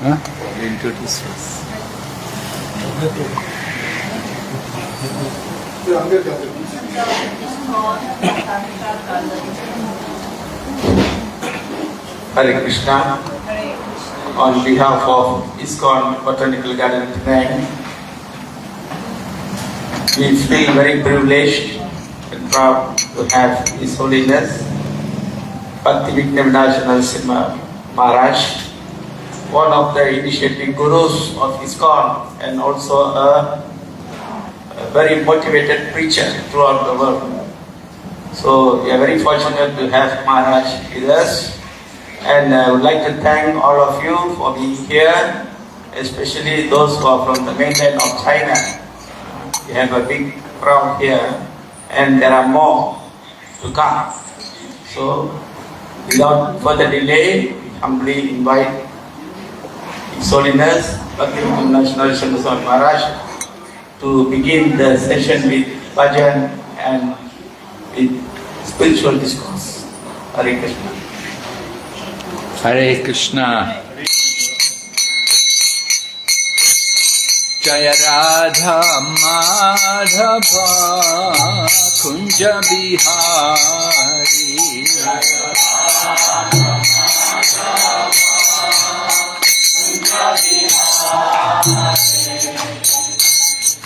Huh? Introduce first. Hare Krishna. On behalf of ISKCON Botanical Garden Penang, we feel very privileged and proud to have His Holiness Bhaktivinoda Narasimha Maharaj, one of the initiating gurus of ISKCON and also a very motivated preacher throughout the world. So we are very fortunate to have Maharaj with us, and I would like to thank all of you for being here, especially those who are from the mainland of China. We have a big crowd here, and there are more to come. So without further delay, we humbly invite His Holiness Bhaktivinoda Narasimha Maharaj to begin the session with bhajan and with spiritual discourse. Hare Krishna. Hare Krishna. Jaya Radha Madhava Kunja Bihari.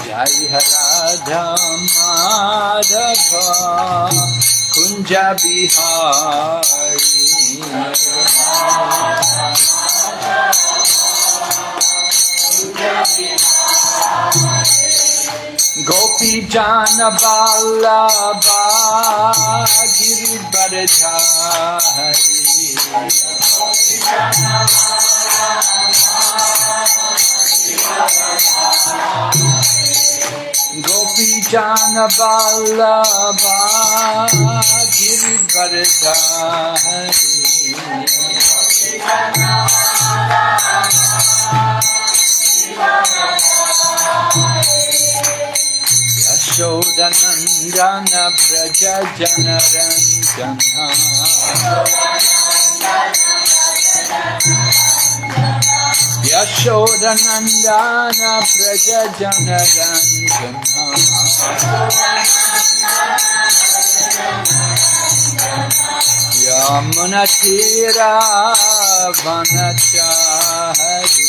Jaya Radha Madhava Kunja Bihari. Gopi Jana Vallabha Giridharidhari. Gopi Jana Vallabha Giridharidhari. Yashodanandana Praja Janaranjana. Yashodanandana Praja Janaranjana. Yamunatira Vanachari.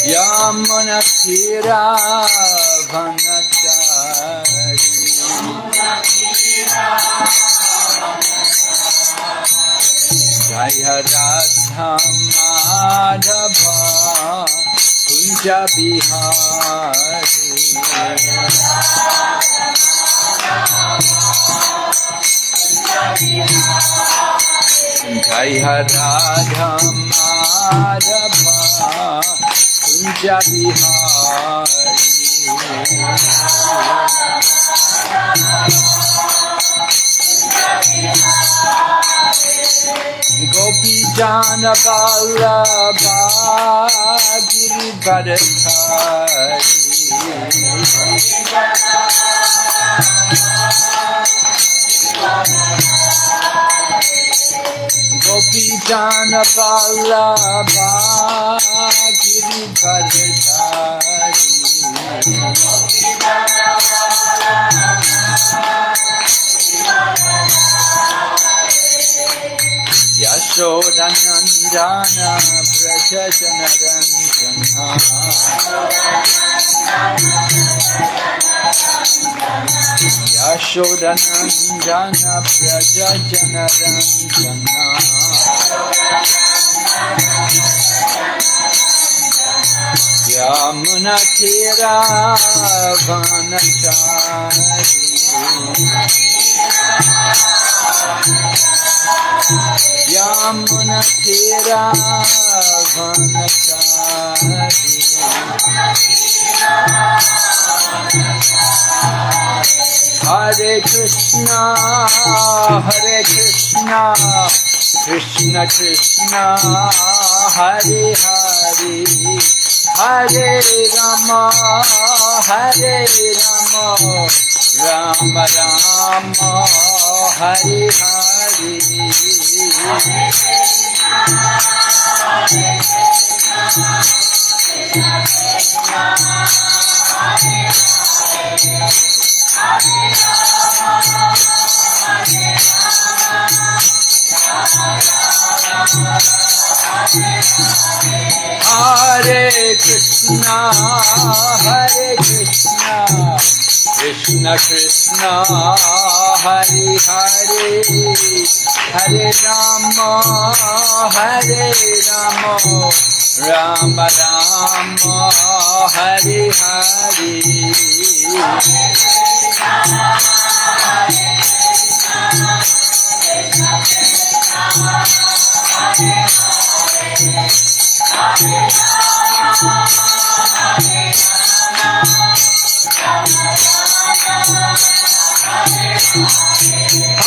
Yamunatira Vanachari. Jaya Radha Madhava Kunja Bihari. Jaya Radha Madhava Kunja Bihari. Gopi Jana Vallabha Giridharidhari. Gopi Jana Vallabha Giridharidhari. Yashodanandana Praja Janaranjana. Yashodanandana Praja Janaranjana. Yamunatira Vanachari. Yamunatira Vanachari. Hare Krishna, Hare Krishna, Krishna Krishna, Hare Hare, Hare Rama, Hare Rama, Rama Rama, Hare Hare. Hare Krishna, Hare Krishna, Krishna Krishna, Hare Hare, Hare Rama, Hare Rama, Rama Rama, Hare Hare.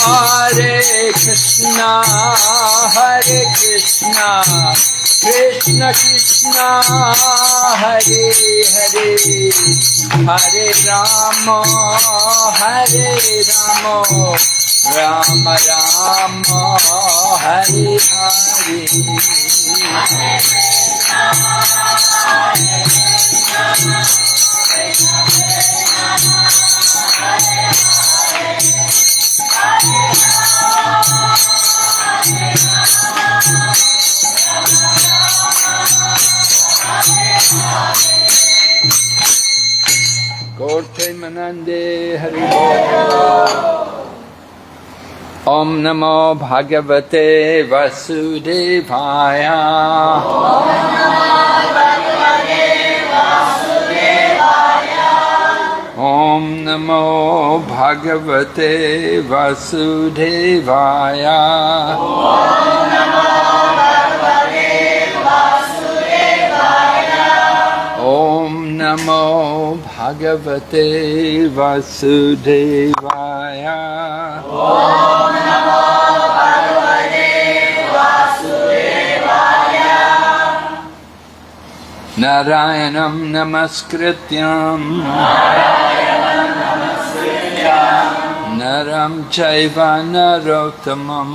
Hare Krishna, Hare Krishna, Krishna Krishna, Hare Hare, Hare Rama, Hare Rama, Rama Rama, Hare Hare. Gorte Manande Hari Bol. Om Namo Bhagavate Vasudevaya. Om Namo Bhagavate Vasudevaya. Om Namo Bhagavate Vasudevaya. Om Namo Bhagavate Vasudevaya. Narayanam Namaskrityam Naram Chaiva Narottamam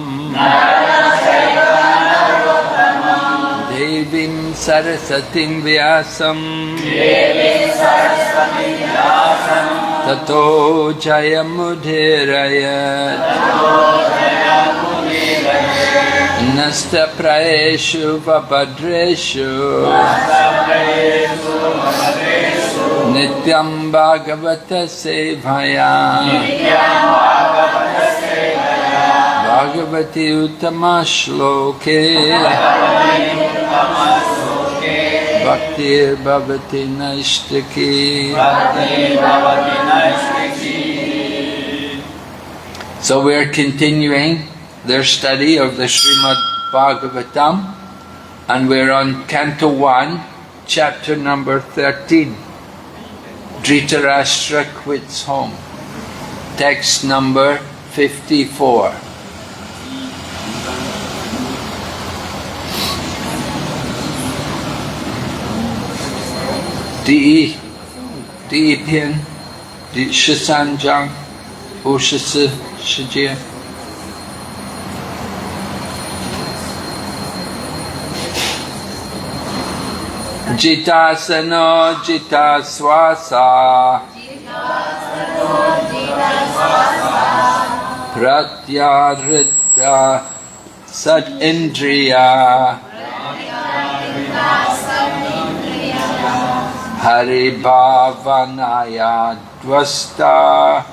Devim Sarasatim Vyasam Tato Jayamudhirayat Nasta Praeshu Vabhadreshu Nityam Bhagavata Sevaya Bhagavati Uttama Shloke Bhaktir Bhavati Naishtaki. So we are continuing their study of the Srimad Bhagavatam, and we're on Canto 1, chapter number 13. Dhritarashtra quits home. Text number 54. Di Pian, Di Shisanjang, Ushisi Shijia. Jitasano Jitaswasa Pratyarita Sat Indriya Hari Bhavanaya Dvasta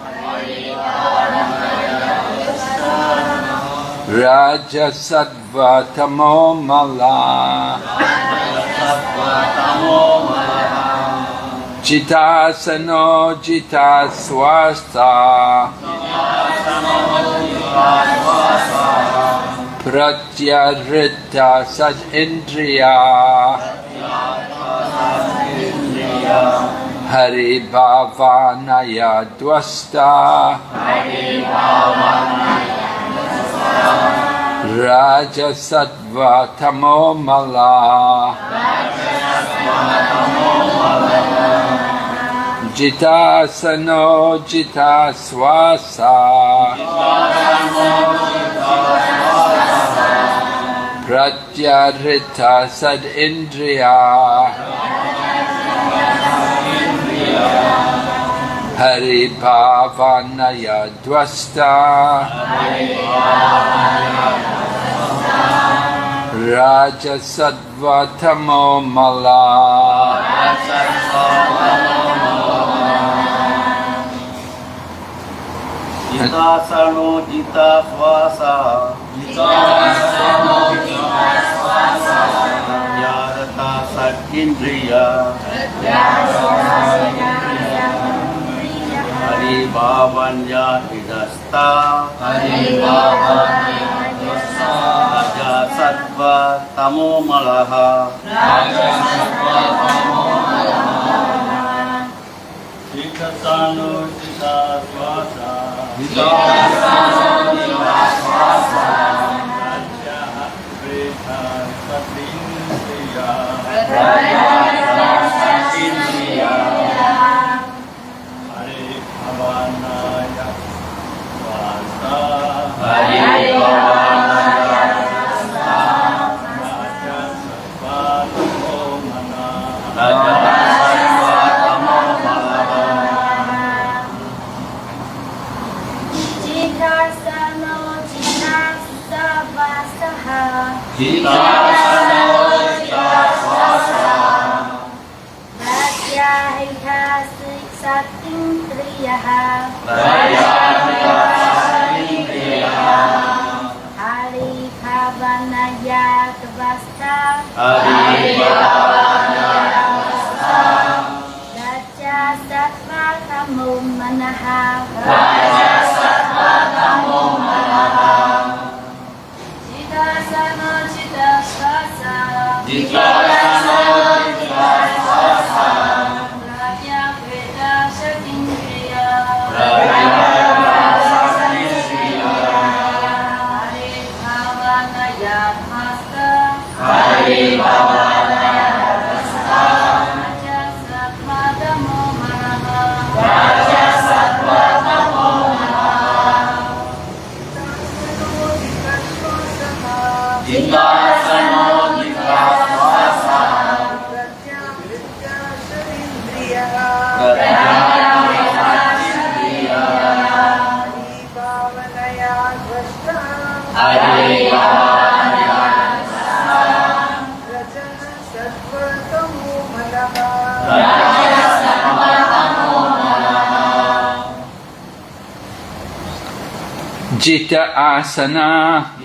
Raja Sattva Tamo Mala Jitasano Jitaswasta Pratyarita Sat Indriya Hari Bhavanaya Dvasta Raja Sattva Tamo Mala Jitasano jitaswasa Pratyarita sad indriya Hari Bhavanaya Dwasta Raja Sattva Tamo Mala Jitasano jitaswasa Pratyarita sad indriya Hari Bhavanya Hidasta Raja Sattva Tamo Malaha Jitasano jitaswasa Jita asana,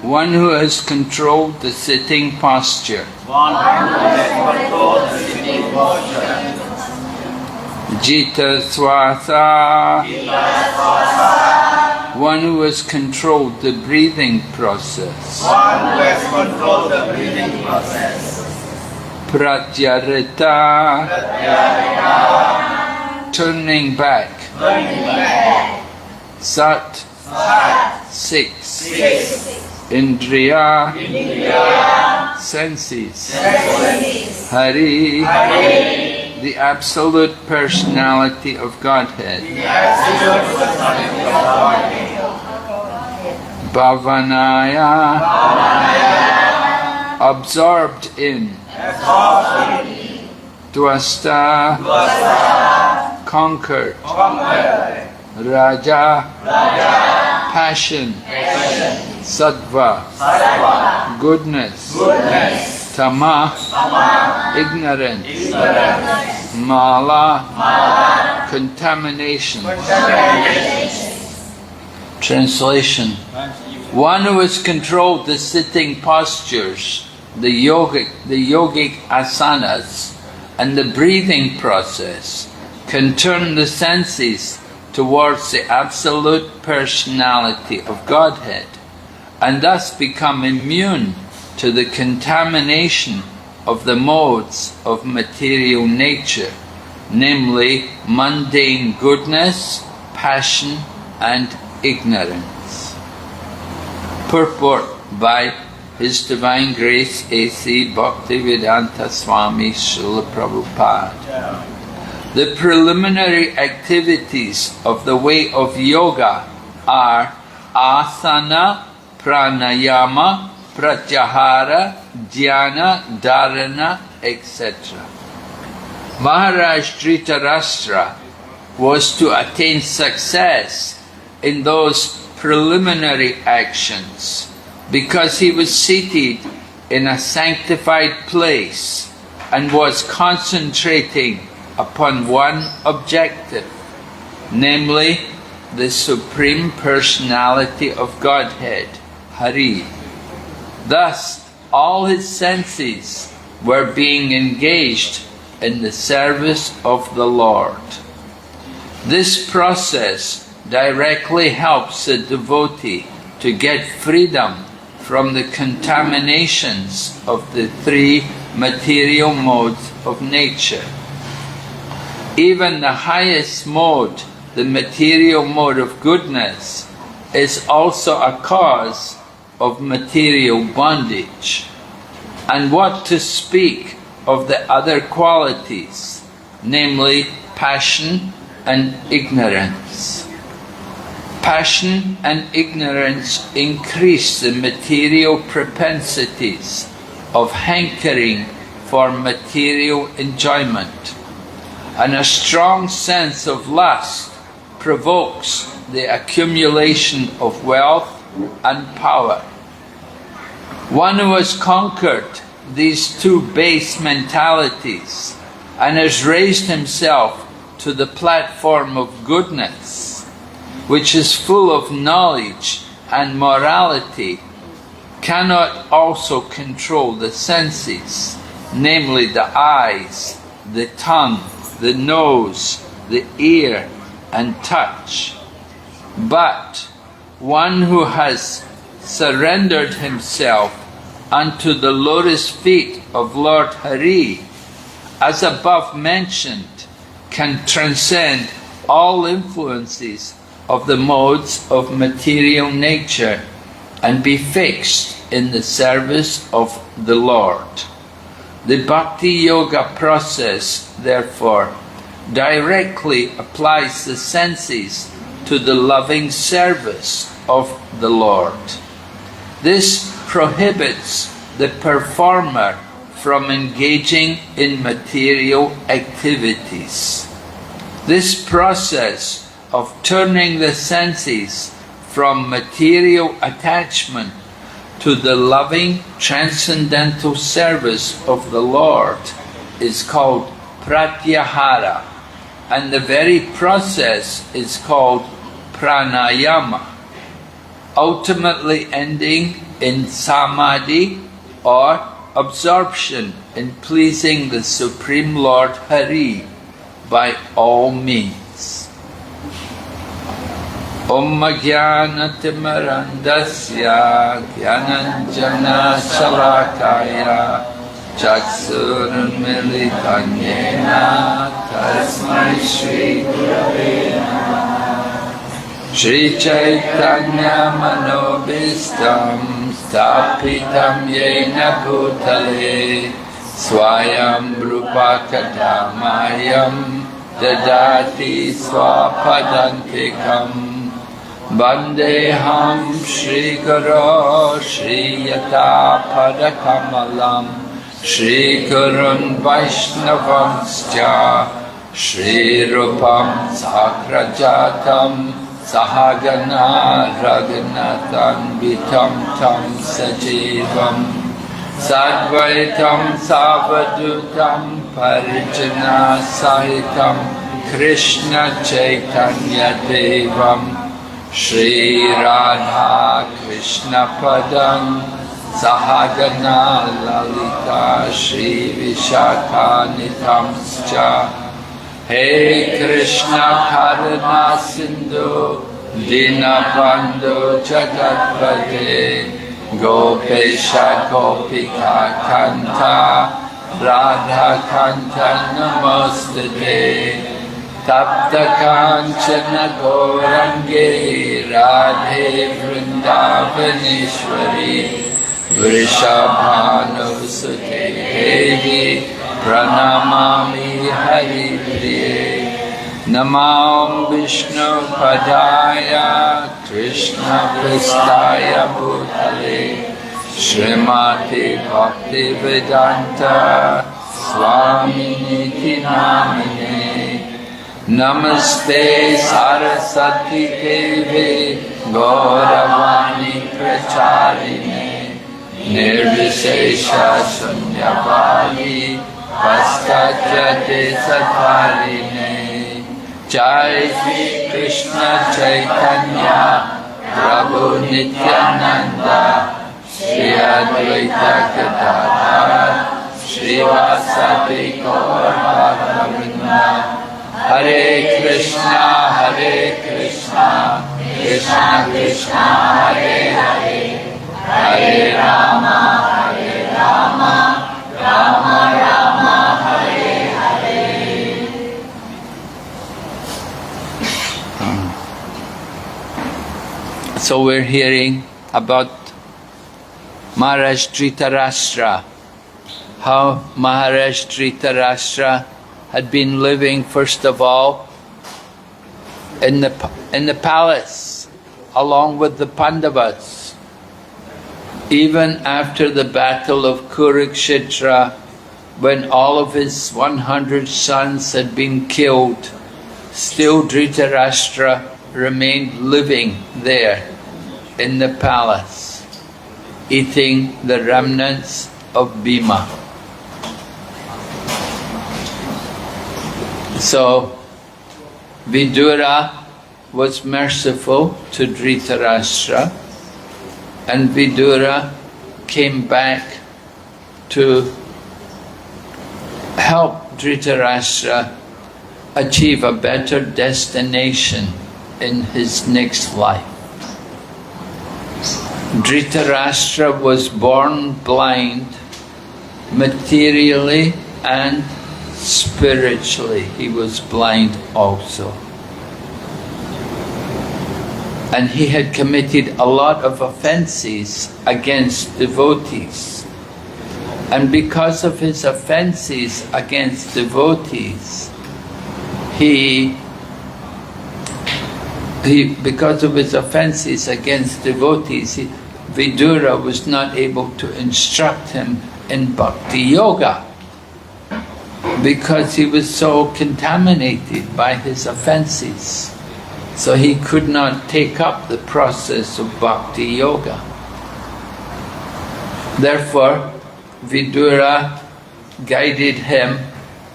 one who has controlled the sitting posture. Jita swasa, one who has controlled the breathing process. Pratyarita, turning back. Sat, six. Indriya, senses. Hari, the absolute personality of Godhead. Bhavanaya, absorbed in. Dwasta, conquered. Raja, passion. Sattva, goodness. Tama, ignorance. Mala, contamination. Translation. One who has controlled the sitting postures, the yogic asanas, and the breathing process, can turn the senses towards the absolute personality of Godhead, and thus become immune to the contamination of the modes of material nature, namely mundane goodness, passion and ignorance. Purport by His Divine Grace A.C. Bhaktivedanta Swami Srila Prabhupada. The preliminary activities of the way of yoga are asana, pranayama, pratyahara, dhyana, dharana, etc. Maharaj Dhritarashtra was to attain success in those preliminary actions because he was seated in a sanctified place and was concentrating upon one objective, namely the Supreme Personality of Godhead, Hari. Thus, all his senses were being engaged in the service of the Lord. This process directly helps the devotee to get freedom from the contaminations of the three material modes of nature. Even the highest mode, the material mode of goodness, is also a cause of material bondage. And what to speak of the other qualities, namely passion and ignorance. Passion and ignorance increase the material propensities of hankering for material enjoyment, and a strong sense of lust provokes the accumulation of wealth and power. One who has conquered these two base mentalities and has raised himself to the platform of goodness, which is full of knowledge and morality, cannot also control the senses, namely the eyes, the tongue, the nose, the ear, and touch. But one who has surrendered himself unto the lotus feet of Lord Hari, as above mentioned, can transcend all influences of the modes of material nature and be fixed in the service of the Lord. The Bhakti Yoga process, therefore, directly applies the senses to the loving service of the Lord. This prohibits the performer from engaging in material activities. This process of turning the senses from material attachment to the loving transcendental service of the Lord is called pratyahara, and the very process is called pranayama, ultimately ending in samadhi or absorption in pleasing the Supreme Lord Hari by all means. Om Jnana Timarandasya Jnananjana Shalakaya Chaksurmilitan Yena Tasmai Shri Gurave Namaha. Shri Chaitanya Manobhistam Stapitam Yena Bhutale Swayam Rupa Kadamayam Dadati Swapadantikam Vandeham Shri Guru Shri Yata Padakamalam Shri Gurun Vaishnavamscha Shri Rupam Sakrajatam Sahagana Raghunathan Vitam Tam Sajivam Sadvaitam Savadutam Parijana Sahitam Krishna Chaitanya Devam Shri Radha Krishna Padam Sahagana Lalita Shri Vishakha Nitamscha. Hey Krishna Karuna Sindhu Dinabandhu Jagatpate Gopesha Gopika Kanta Radha Kanta Namostate Tapta Kanchana Gaurange Radhe Vrindavaneshwari Vrishabhanusute Devi Pranamami Haripriye Namam Vishnu Padaya Krishna Pristaya Bhutale Srimati Bhakti Vedanta Swami Niti Namine Namaste Saraswati Devi Gauravani Pracharine Nirvishesha Sunyavadi Paschajate Satarine Jai Shri Krishna Chaitanya Prabhu Nityananda Shri Advaita Gadadhar Shri Vasati Gaur Bhakta Hare Krishna Krishna Krishna Hare Hare Hare Rama Rama Rama Hare Hare. So we're hearing about Maharaj Dhritarashtra, how Maharaj Dhritarashtra had been living first of all in the palace along with the Pandavas. Even after the battle of Kurukshetra, when all of his 100 sons had been killed, still Dhritarashtra remained living there in the palace, eating the remnants of Bhima. So Vidura was merciful to Dhritarashtra, and Vidura came back to help Dhritarashtra achieve a better destination in his next life. Dhritarashtra was born blind materially and spiritually. He was blind also. And he had committed a lot of offences against devotees. And because of his offences against devotees, Vidura was not able to instruct him in bhakti yoga, because he was so contaminated by his offences. So he could not take up the process of bhakti yoga. Therefore, Vidura guided him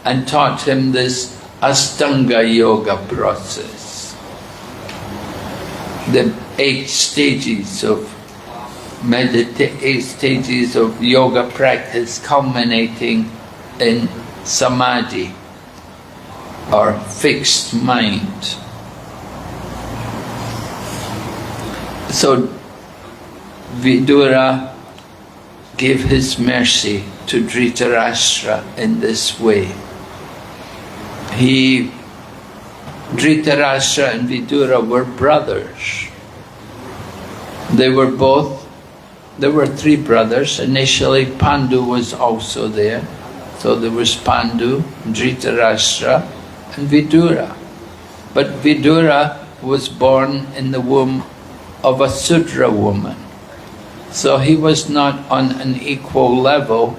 and taught him this Astanga yoga process. The 8 stages of yoga practice culminating in samadhi or fixed mind. So Vidura gave his mercy to Dhritarashtra in this way. Dhritarashtra and Vidura were brothers. There were 3 brothers. Initially Pandu was also there. So there was Pandu, Dhritarashtra and Vidura. But Vidura was born in the womb of a Sudra woman. So he was not on an equal level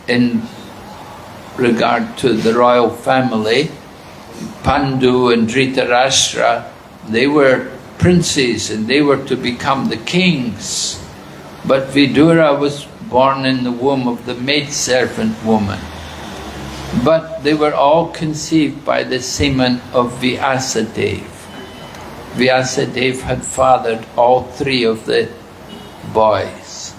in regard to the royal family. Pandu and Dhritarashtra, they were princes and they were to become the kings. But Vidura was born in the womb of the maidservant woman. But they were all conceived by the semen of Vyasadeva. Vyasadeva had fathered all 3 of the boys.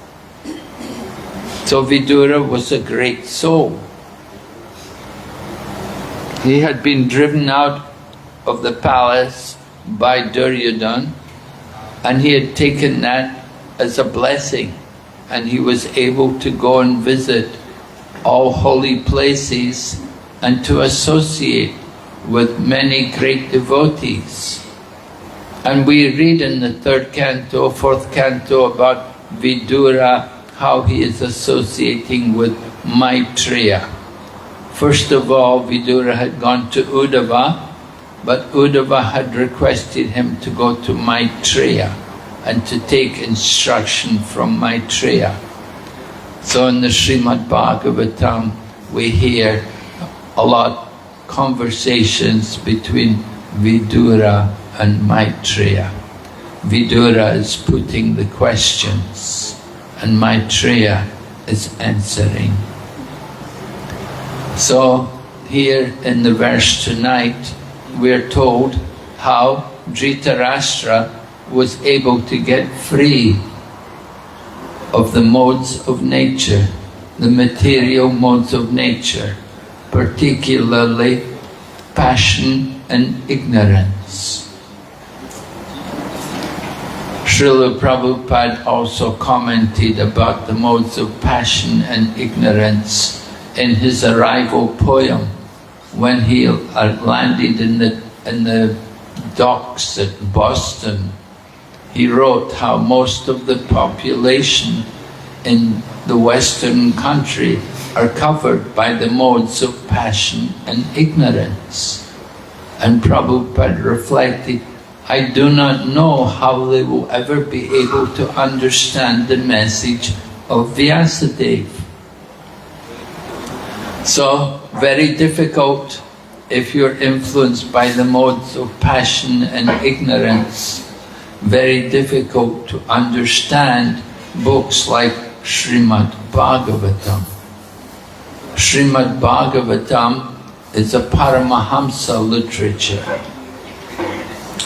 So Vidura was a great soul. He had been driven out of the palace by Duryodhana, and he had taken that as a blessing, and he was able to go and visit all holy places and to associate with many great devotees. And we read in the 3rd canto, 4th canto about Vidura how he is associating with Maitreya. First of all, Vidura had gone to Uddhava, but Uddhava had requested him to go to Maitreya and to take instruction from Maitreya. So in the Srimad Bhagavatam, we hear a lot conversations between Vidura and Maitreya. Vidura is putting the questions and Maitreya is answering. So here in the verse tonight, we are told how Dhritarashtra was able to get free of the modes of nature, the material modes of nature, particularly passion and ignorance. Srila Prabhupada also commented about the modes of passion and ignorance in his arrival poem when he landed in the docks at Boston. He wrote how most of the population in the Western country are covered by the modes of passion and ignorance. And Prabhupada reflected, I do not know how they will ever be able to understand the message of Vyasadeva. So, very difficult if you're influenced by the modes of passion and ignorance. Very difficult to understand books like Srimad Bhagavatam. Srimad Bhagavatam is a Paramahamsa literature,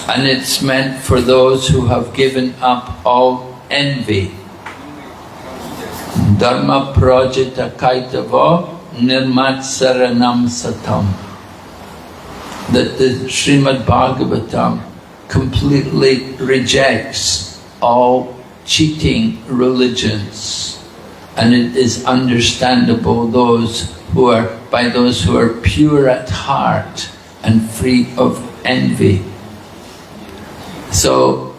and it's meant for those who have given up all envy. Dharma projita kaitava nirmatsaranam satam. That the Srimad Bhagavatam completely rejects all cheating religions, and it is understandable by those who are pure at heart and free of envy. So,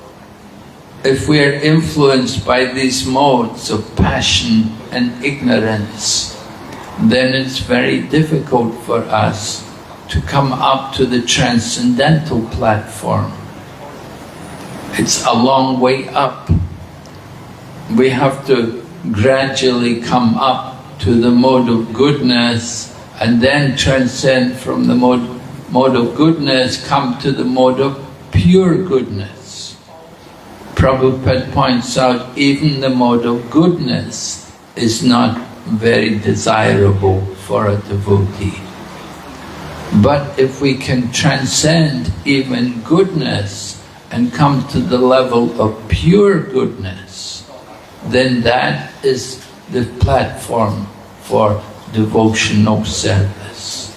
if we are influenced by these modes of passion and ignorance, then it's very difficult for us to come up to the transcendental platform. It's a long way up. We have to gradually come up to the mode of goodness and then transcend from the mode of goodness, come to the mode of pure goodness. Prabhupada points out even the mode of goodness is not very desirable for a devotee. But if we can transcend even goodness and come to the level of pure goodness, then that is the platform for devotional service.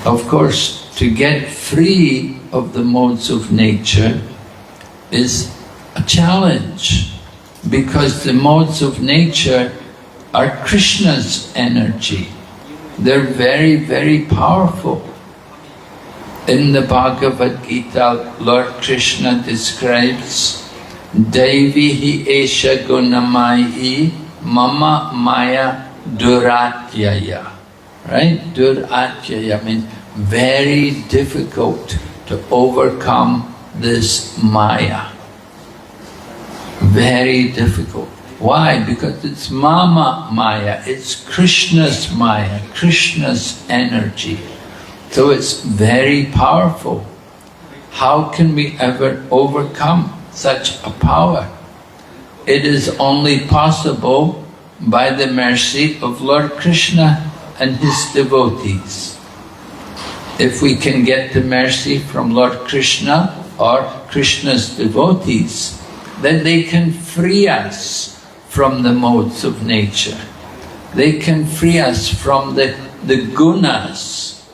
Of course, to get free of the modes of nature is a challenge, because the modes of nature are Krishna's energy. They're very, very powerful. In the Bhagavad Gita, Lord Krishna describes Devi hi esha gunamayi mama maya duratyaya. Right? Duratyaya means very difficult to overcome this maya. Very difficult. Why? Because it's mama maya, it's Krishna's maya, Krishna's energy. So it's very powerful. How can we ever overcome such a power? It is only possible by the mercy of Lord Krishna and his devotees. If we can get the mercy from Lord Krishna or Krishna's devotees, then they can free us from the modes of nature. They can free us from the gunas.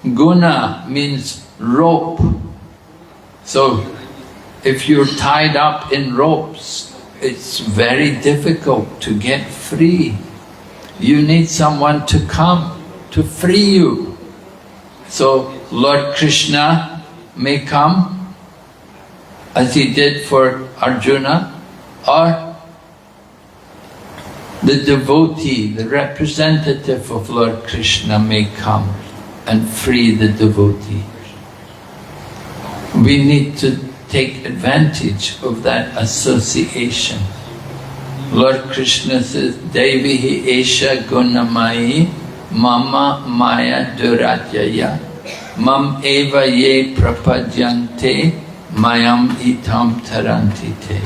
Guna means rope. So if you're tied up in ropes, it's very difficult to get free. You need someone to come to free you. So Lord Krishna may come, as he did for Arjuna, or the devotee, the representative of Lord Krishna may come and free the devotee. We need to take advantage of that association. Lord Krishna says, Devihi Esha Gunamayi Mama Maya Duratyaya Mam Eva Ye Prapadyante Mayam Itam Tarantite.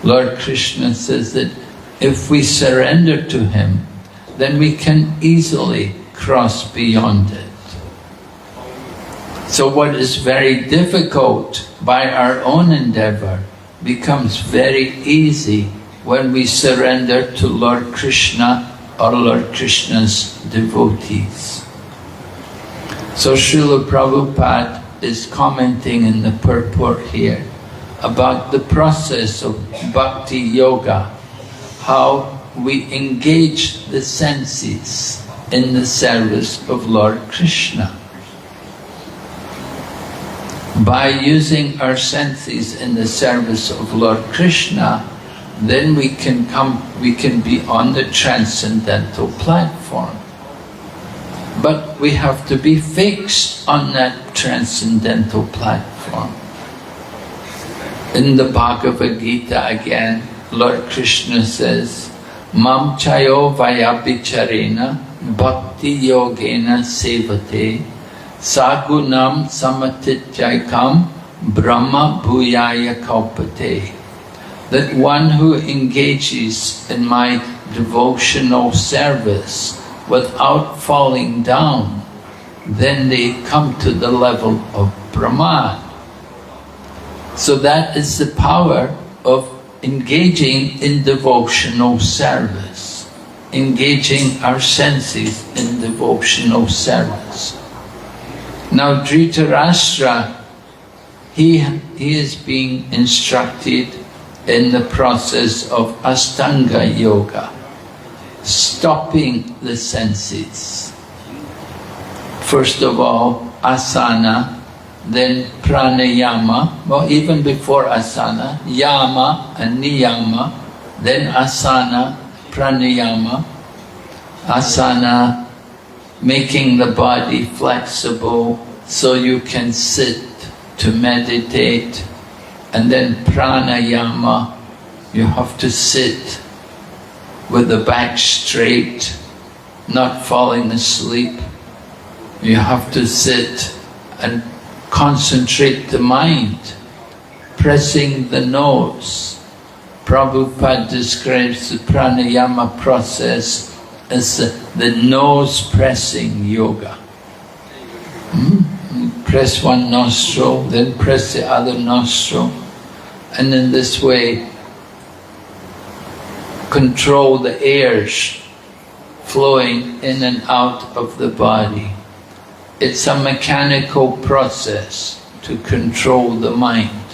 Lord Krishna says that if we surrender to Him, then we can easily cross beyond it. So what is very difficult by our own endeavor becomes very easy when we surrender to Lord Krishna or Lord Krishna's devotees. So Srila Prabhupada is commenting in the purport here about the process of bhakti yoga, how we engage the senses in the service of Lord Krishna. By using our senses in the service of Lord Krishna, then we can be on the transcendental platform. But we have to be fixed on that transcendental platform. In the Bhagavad Gita again, Lord Krishna says, Mam chayo vayabhicharena bhakti yogena sevate sagunam samatityaikam brahma bhuyaya kalpate. That one who engages in my devotional service without falling down, then they come to the level of Brahman. So that is the power of engaging in devotional service, engaging our senses in devotional service. Now Dhritarashtra, he is being instructed in the process of Astanga Yoga, stopping the senses. First of all, asana, then pranayama, well even before asana, yama and niyama, then asana, pranayama, asana, making the body flexible so you can sit to meditate, and then pranayama, you have to sit with the back straight, not falling asleep. You have to sit and concentrate the mind, pressing the nose. Prabhupada describes the pranayama process as the nose pressing yoga. Press one nostril, then press the other nostril, and in this way control the airs flowing in and out of the body. It's a mechanical process to control the mind.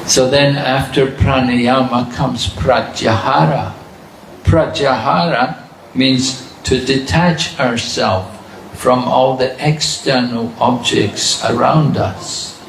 So then after pranayama comes pratyahara. Pratyahara means to detach ourselves from all the external objects around us.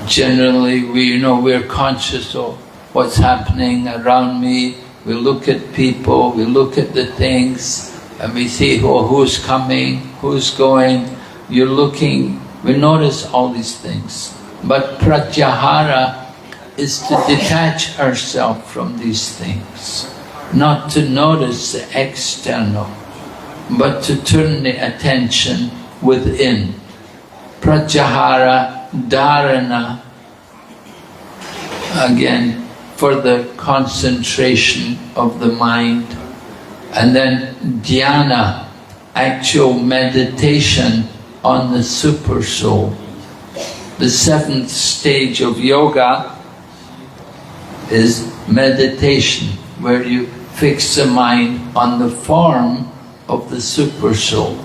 Generally, we're conscious of what's happening around me. We look at people, we look at the things, and we see who's coming, who's going. You're looking, we notice all these things. But pratyahara is to detach ourselves from these things, not to notice the external, but to turn the attention within. Pratyahara, dharana, again, for the concentration of the mind. And then dhyana, actual meditation on the super soul. The seventh stage of yoga is meditation, where you fix the mind on the form of the super soul.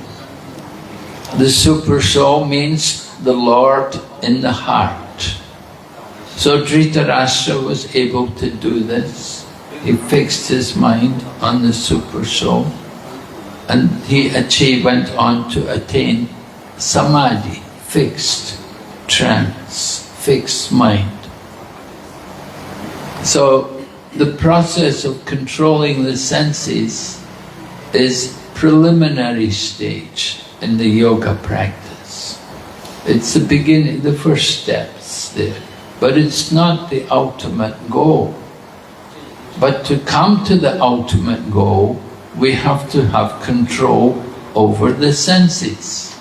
The super soul means the Lord in the heart. So Dhritarashtra was able to do this. He fixed his mind on the super soul, and he went on to attain samadhi, fixed trance, fixed mind. So the process of controlling the senses is preliminary stage in the yoga practice. It's the beginning, the first steps there. But it's not the ultimate goal. But to come to the ultimate goal, we have to have control over the senses.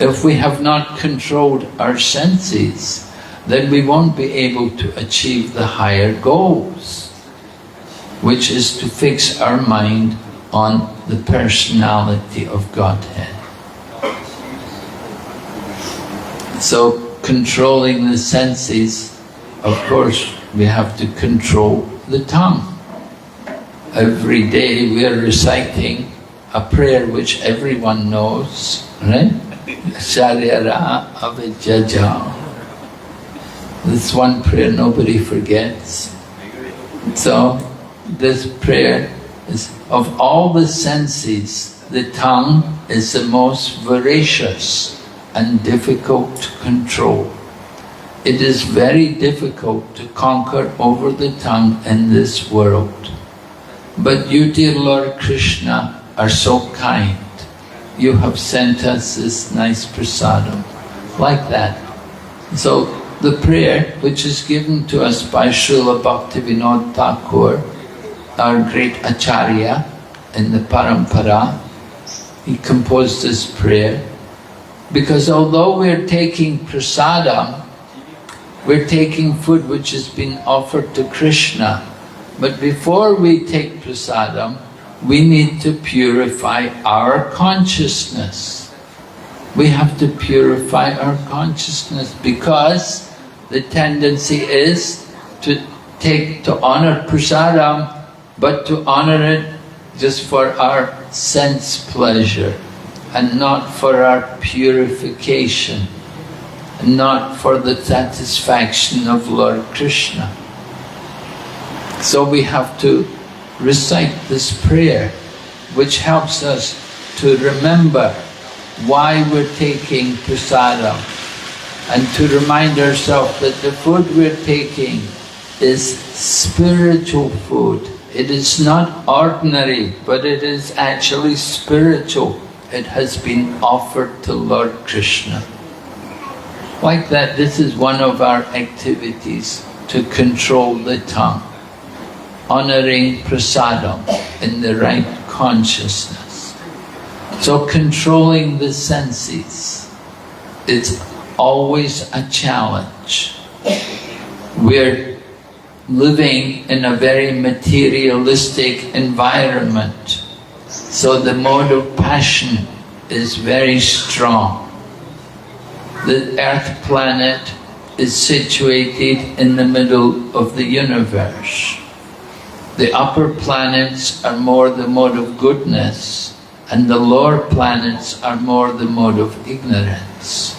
If we have not controlled our senses, then we won't be able to achieve the higher goals, which is to fix our mind on the personality of Godhead. So, controlling the senses, of course, we have to control the tongue. Every day we are reciting a prayer which everyone knows, right? Sharyara avijjaja. This one prayer nobody forgets. So, this prayer is, of all the senses, the tongue is the most voracious and difficult to control. It is very difficult to conquer over the tongue in this world. But you, dear Lord Krishna, are so kind. You have sent us this nice prasadam, like that. So the prayer, which is given to us by Srila Bhaktivinoda Thakur, our great Acharya in the Parampara, he composed this prayer. Because although we're taking prasadam, we're taking food which has been offered to Krishna. But before we take prasadam, we need to purify our consciousness. We have to purify our consciousness because the tendency is to honor prasadam, but to honor it just for our sense pleasure and not for our purification, and not for the satisfaction of Lord Krishna. So we have to recite this prayer, which helps us to remember why we're taking prasadam, and to remind ourselves that the food we're taking is spiritual food. It is not ordinary, but it is actually spiritual. It has been offered to Lord Krishna. Like that, this is one of our activities to control the tongue, honoring prasadam in the right consciousness. So controlling the senses is always a challenge. We're living in a very materialistic environment, so the mode of passion is very strong. The earth planet is situated in the middle of the universe. The upper planets are more the mode of goodness, and the lower planets are more the mode of ignorance.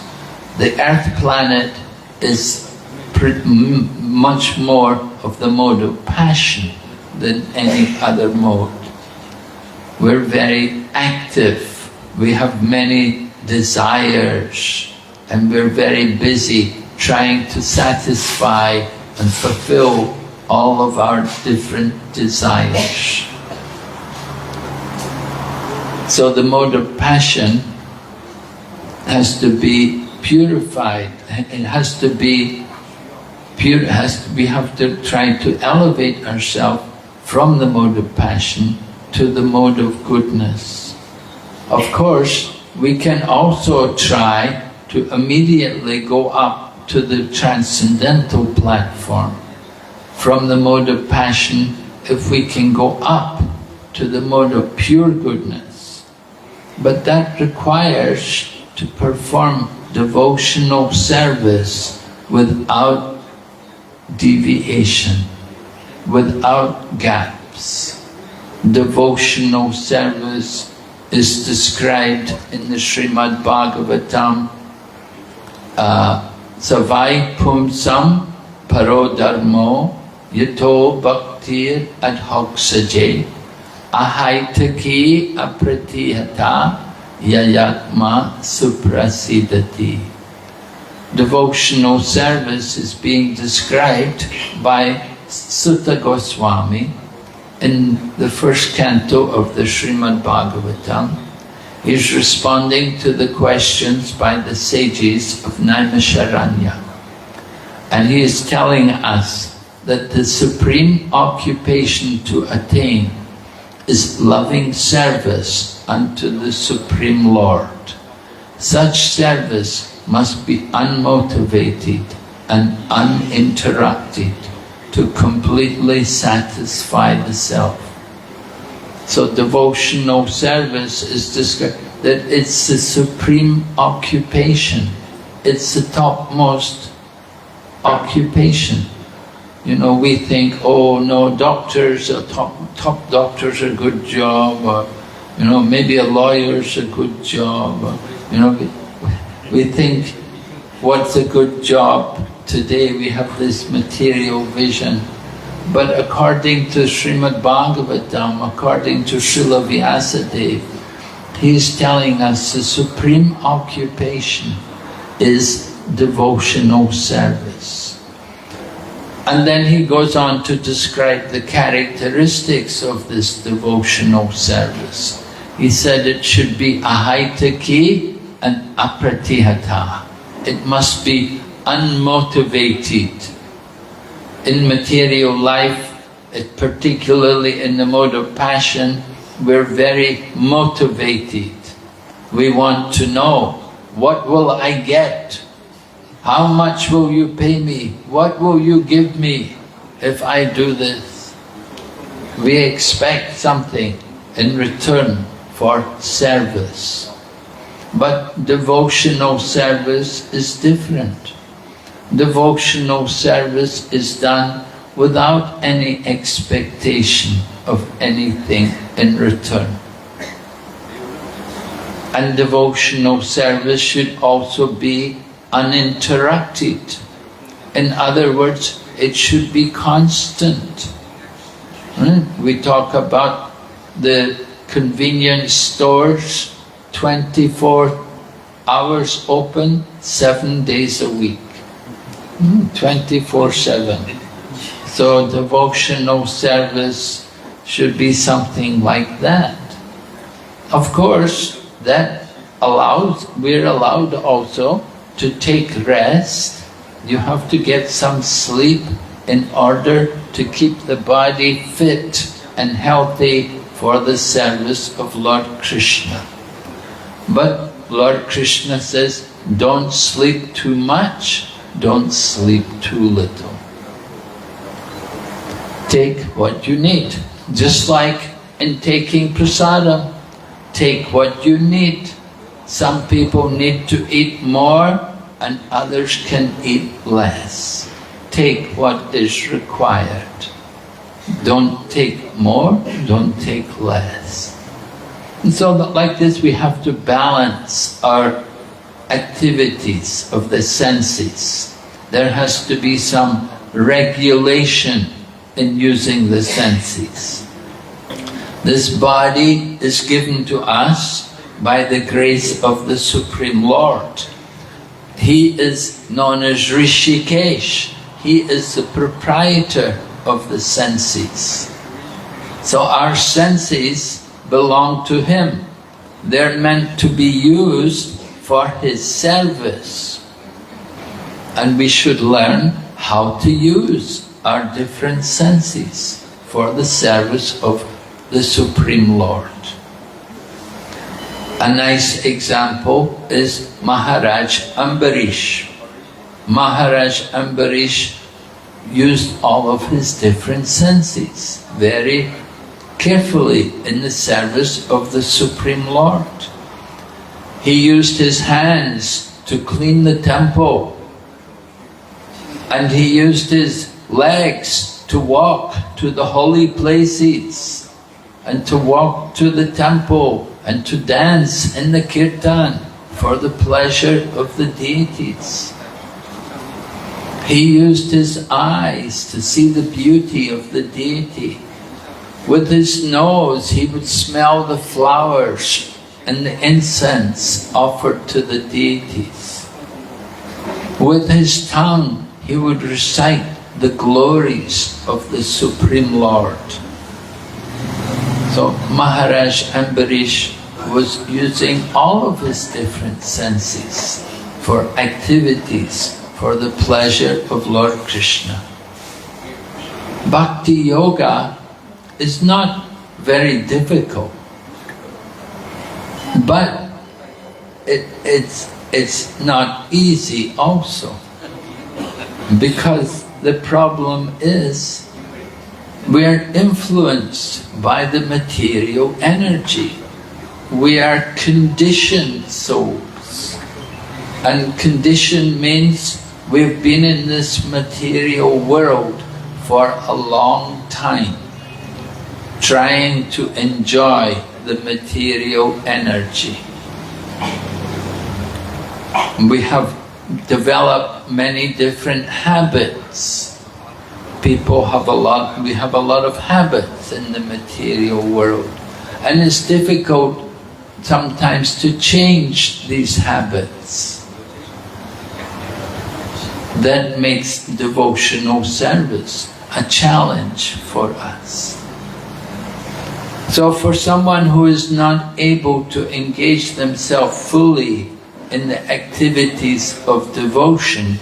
The earth planet is much more of the mode of passion than any other mode. We're very active, we have many desires, and we're very busy trying to satisfy and fulfill all of our different desires. So the mode of passion has to be purified. It has to be pure. We have to try to elevate ourselves from the mode of passion to the mode of goodness. Of course, we can also try to immediately go up to the transcendental platform. From the mode of passion, if we can go up to the mode of pure goodness. But that requires to perform devotional service without deviation, without gaps. Devotional service is described in the Srimad Bhagavatam, Savai Pumsam Paro Dharmo Yato Bhaktir Adhoksaje Ahaitaki Apratihata Yayatma Suprasidati. Devotional service is being described by Sutta Goswami, in the first canto of the Srimad Bhagavatam, is responding to the questions by the sages of Naimisharanya. And he is telling us that the supreme occupation to attain is loving service unto the Supreme Lord. Such service must be unmotivated and uninterrupted to completely satisfy the self. So devotional service is described that it's the supreme occupation. It's the topmost occupation. You know, we think, oh no, doctors, top doctors are a good job, or you know, maybe a lawyer's a good job, or, you know, we think what's a good job. Today we have this material vision. But according to Srimad Bhagavatam, according to Srila Vyasadeva, he is telling us the supreme occupation is devotional service. And then he goes on to describe the characteristics of this devotional service. He said it should be ahaitaki and apratihata. It must be unmotivated. In material life, particularly in the mode of passion, we're very motivated. We want to know, what will I get? How much will you pay me? What will you give me if I do this? We expect something in return for service. But devotional service is different. Devotional service is done without any expectation of anything in return. And devotional service should also be uninterrupted. In other words, it should be constant. We talk about the convenience stores, 24 hours open, 7 days a week. 24/7. So devotional service should be something like that. Of course, we're allowed also to take rest. You have to get some sleep in order to keep the body fit and healthy for the service of Lord Krishna. But Lord Krishna says, don't sleep too much. Don't sleep too little. Take what you need. Just like in taking prasadam, take what you need. Some people need to eat more and others can eat less. Take what is required. Don't take more, don't take less. And so like this we have to balance our activities of the senses. There has to be some regulation in using the senses. This body is given to us by the grace of the Supreme Lord. He is known as Rishikesh. He is the proprietor of the senses. So our senses belong to Him. They're meant to be used for His service. And we should learn how to use our different senses for the service of the Supreme Lord. A nice example is Maharaj Ambarish. Maharaj Ambarish used all of his different senses very carefully in the service of the Supreme Lord. He used his hands to clean the temple, and he used his legs to walk to the holy places and to walk to the temple and to dance in the kirtan for the pleasure of the deities. He used his eyes to see the beauty of the deity. With his nose he would smell the flowers and the incense offered to the deities. With his tongue he would recite the glories of the Supreme Lord. So Maharaj Ambarish was using all of his different senses for activities for the pleasure of Lord Krishna. Bhakti yoga is not very difficult, but it's not easy also, because the problem is we are influenced by the material energy. We are conditioned souls, and conditioned means we've been in this material world for a long time, trying to enjoy the material energy. We have developed many different habits. We have a lot of habits in the material world, and it's difficult sometimes to change these habits. That makes devotional service a challenge for us. So for someone who is not able to engage themselves fully in the activities of devotion,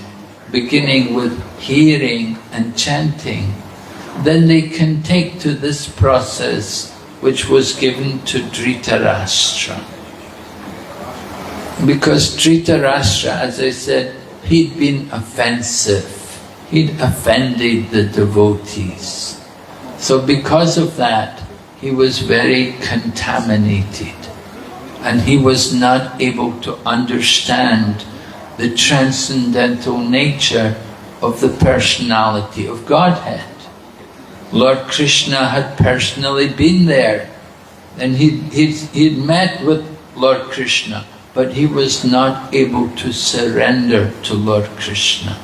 beginning with hearing and chanting, then they can take to this process which was given to Dhritarashtra. Because Dhritarashtra, as I said, he'd been offensive. He'd offended the devotees. So because of that, he was very contaminated, and he was not able to understand the transcendental nature of the personality of Godhead. Lord Krishna had personally been there, and he'd met with Lord Krishna, but he was not able to surrender to Lord Krishna.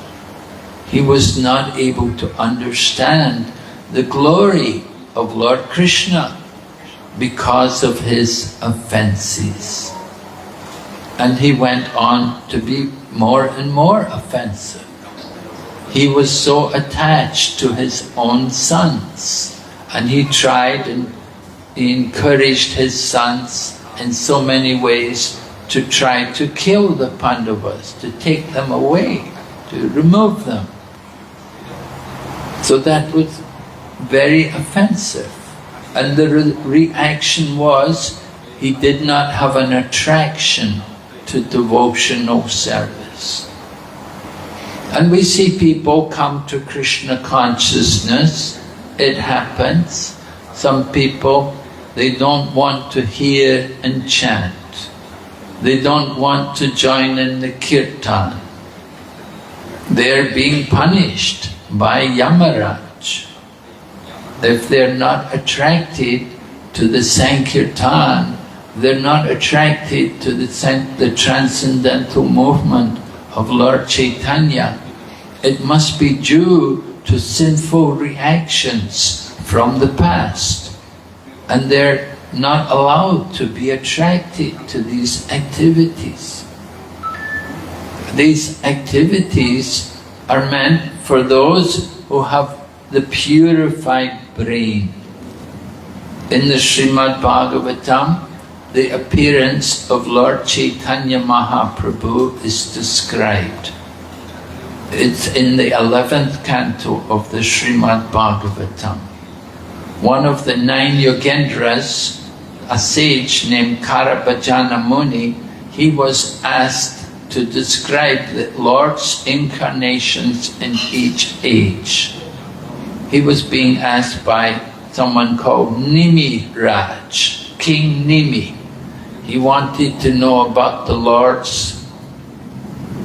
He was not able to understand the glory of Lord Krishna because of his offenses. And he went on to be more and more offensive. He was so attached to his own sons, and he tried and he encouraged his sons in so many ways to try to kill the Pandavas, to take them away, to remove them. So that was very offensive. And the reaction was, he did not have an attraction to devotional service. And we see people come to Krishna consciousness. It happens. Some people, they don't want to hear and chant. They don't want to join in the kirtan. They're being punished by Yamaraj. If they're not attracted to the Sankirtan, they're not attracted to the transcendental movement of Lord Chaitanya. It must be due to sinful reactions from the past, and they're not allowed to be attracted to these activities. These activities are meant for those who have the purified brain. In the Srimad Bhagavatam, the appearance of Lord Chaitanya Mahaprabhu is described. It's in the 11th canto of the Srimad Bhagavatam. One of the 9 Yogendras, a sage named Karabhajana Muni, he was asked to describe the Lord's incarnations in each age. He was being asked by someone called Nimi Raj, King Nimi. He wanted to know about the Lord's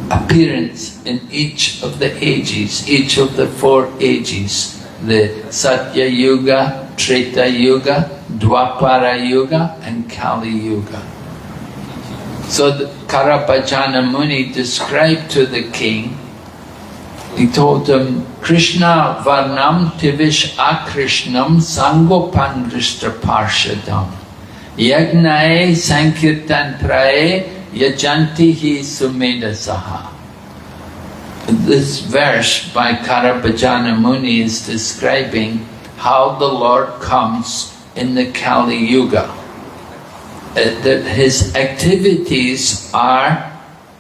appearance in each of the ages, each of the 4 ages, the Satya Yuga, Treta Yuga, Dwapara Yuga and Kali Yuga. So the Karabhajana Muni described to the king, he told him, Krishna Varnam Tivish Akrishnam Sangopan Drishta Parshadam Yagnae Sankirtan Prae Yajanti Hi Sumeda Saha. This verse by Karabhajana Muni is describing how the Lord comes in the Kali Yuga. That his activities are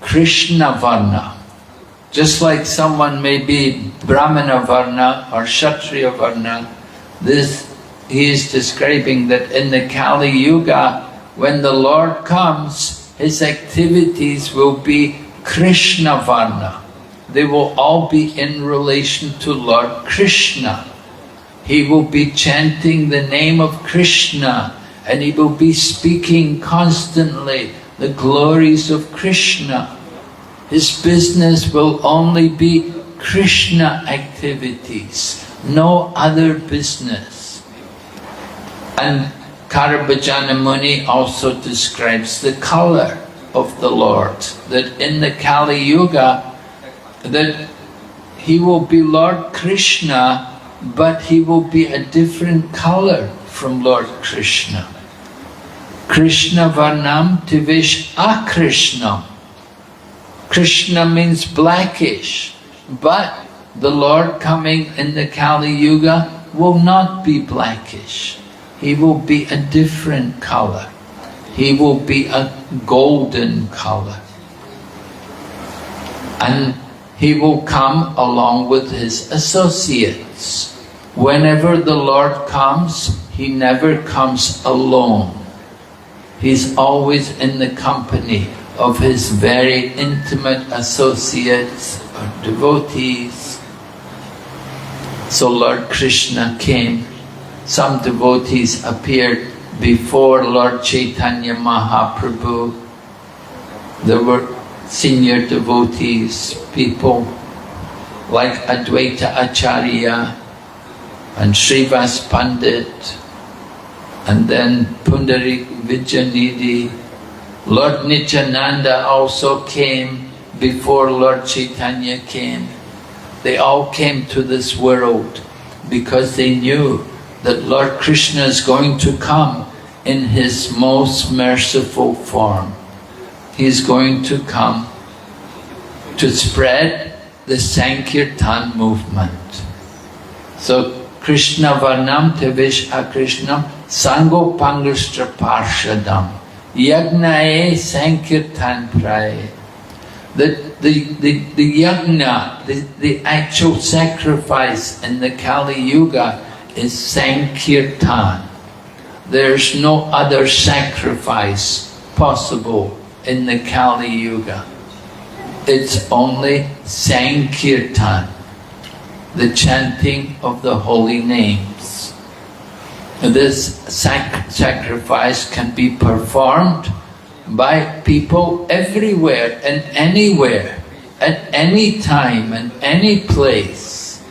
Krishna Varna. Just like someone may be Brahmana Varna or Kshatriya Varna, he is describing that in the Kali Yuga, when the Lord comes, his activities will be Krishna Varna. They will all be in relation to Lord Krishna. He will be chanting the name of Krishna, and he will be speaking constantly the glories of Krishna. His business will only be Krishna activities, no other business. And Karabhajana Muni also describes the color of the Lord, that in the Kali Yuga, that he will be Lord Krishna, but he will be a different color from Lord Krishna. Krishna Varnam Tivish Akrishnam. Krishna means blackish, but the Lord coming in the Kali Yuga will not be blackish. He will be a different color. He will be a golden color. And he will come along with his associates. Whenever the Lord comes, he never comes alone. He's always in the company of his very intimate associates or devotees. So Lord Krishna came. Some devotees appeared before Lord Chaitanya Mahaprabhu. There were senior devotees, people like Advaita Acharya and Srivas Pandit, and then Pundarik Vijayanidhi. Lord Nityananda also came before Lord Chaitanya came. They all came to this world because they knew that Lord Krishna is going to come in his most merciful form. He is going to come to spread the Sankirtan movement. So Krishna Varnam Tevish Akrishnam Sango Pangushtra Parshadam Yagnae Sankirtan Praye. The yagna, the actual sacrifice in the Kali Yuga is Sankirtan. There's no other sacrifice possible in the Kali Yuga. It's only Sankirtan, the chanting of the holy names. This sacrifice can be performed by people everywhere and anywhere, at any time and any place.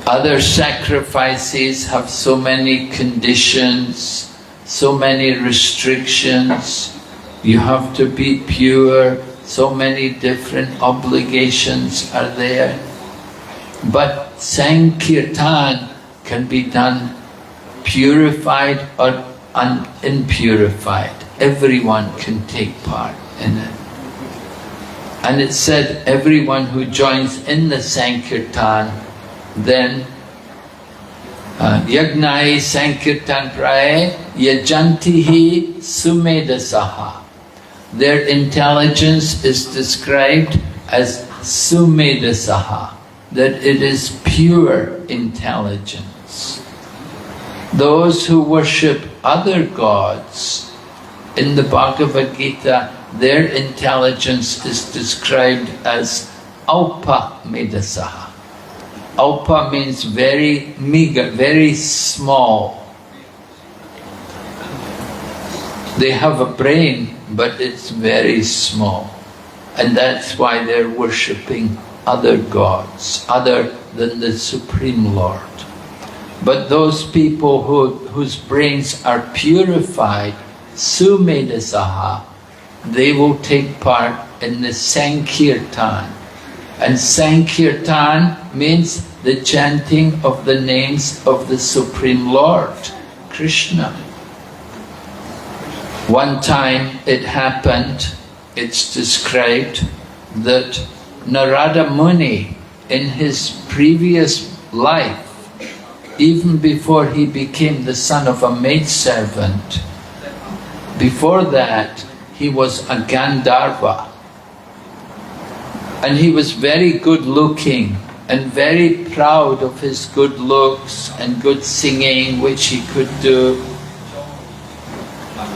Other sacrifices have so many conditions, so many restrictions. You have to be pure, so many different obligations are there. But Sankirtan can be done purified or impurified. Everyone can take part in it. And it said everyone who joins in the Sankirtan, then Yagnai Sankirtan Praye Yajantihi Sumedasaha. Their intelligence is described as Sumedasaha, that it is pure intelligence. Those who worship other gods, in the Bhagavad Gita, their intelligence is described as Alpa Medasaha. Alpa means very meager, very small. They have a brain, but it's very small. And that's why they're worshipping other gods, other than the Supreme Lord. But those people whose brains are purified, Sumedasaha, they will take part in the Sankirtan. And Sankirtan means the chanting of the names of the Supreme Lord, Krishna. One time it happened, it's described, that Narada Muni, in his previous life, even before he became the son of a maidservant, before that he was a Gandharva. And he was very good looking and very proud of his good looks and good singing which he could do.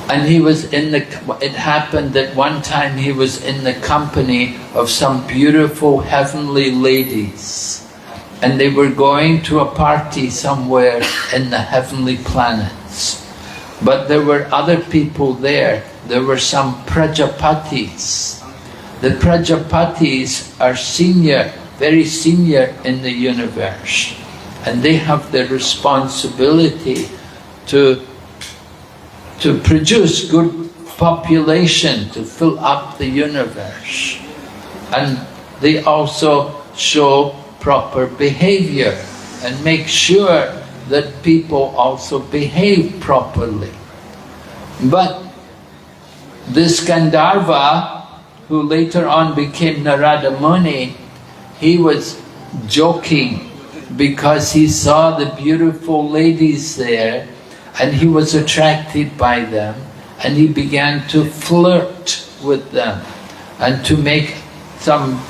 And he was it happened that one time he was in the company of some beautiful heavenly ladies. And they were going to a party somewhere in the heavenly planets. But there were other people there. There were some Prajapatis. The Prajapatis are senior, very senior in the universe. And they have the responsibility to produce good population, to fill up the universe. And they also show proper behavior and make sure that people also behave properly. But this Gandharva, who later on became Narada Muni, he was joking because he saw the beautiful ladies there and he was attracted by them, and he began to flirt with them and to make some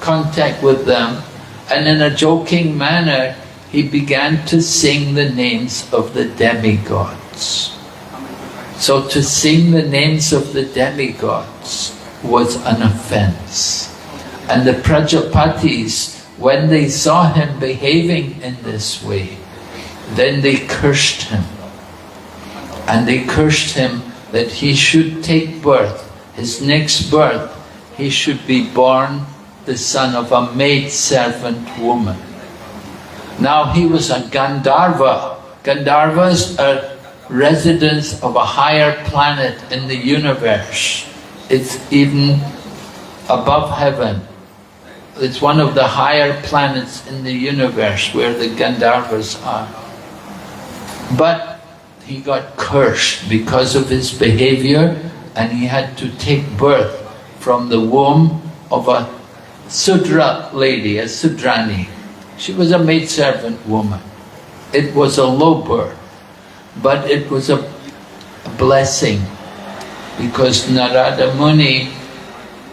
contact with them, and in a joking manner he began to sing the names of the demigods. So to sing the names of the demigods was an offense. And the Prajapatis, when they saw him behaving in this way, then they cursed him. And they cursed him that he should take birth. His next birth, he should be born the son of a maid-servant woman. Now he was a Gandharva. Gandharvas are residents of a higher planet in the universe. It's even above heaven. It's one of the higher planets in the universe where the Gandharvas are. But he got cursed because of his behavior, and he had to take birth from the womb of a Sudra lady, a Sudrani. She was a maidservant woman. It was a low birth, but it was a blessing, because Narada Muni,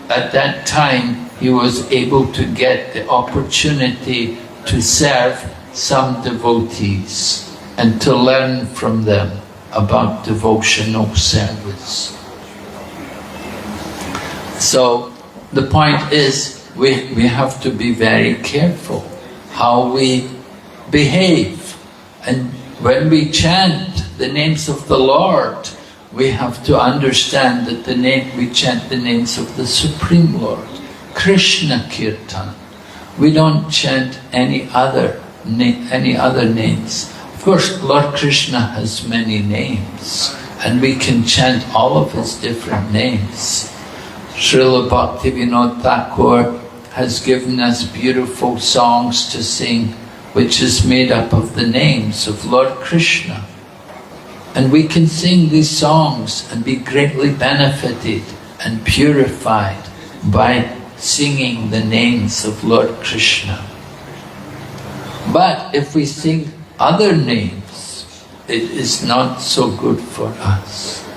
at that time, he was able to get the opportunity to serve some devotees and to learn from them about devotional service. So the point is, we have to be very careful how we behave. And when we chant the names of the Lord, we have to understand that we chant the names of the Supreme Lord, Krishna Kirtan. We don't chant any other names. Of course, Lord Krishna has many names, and we can chant all of his different names. Srila Bhaktivinoda Thakur has given us beautiful songs to sing, which is made up of the names of Lord Krishna. And we can sing these songs and be greatly benefited and purified by singing the names of Lord Krishna. But if we sing other names, it is not so good for us.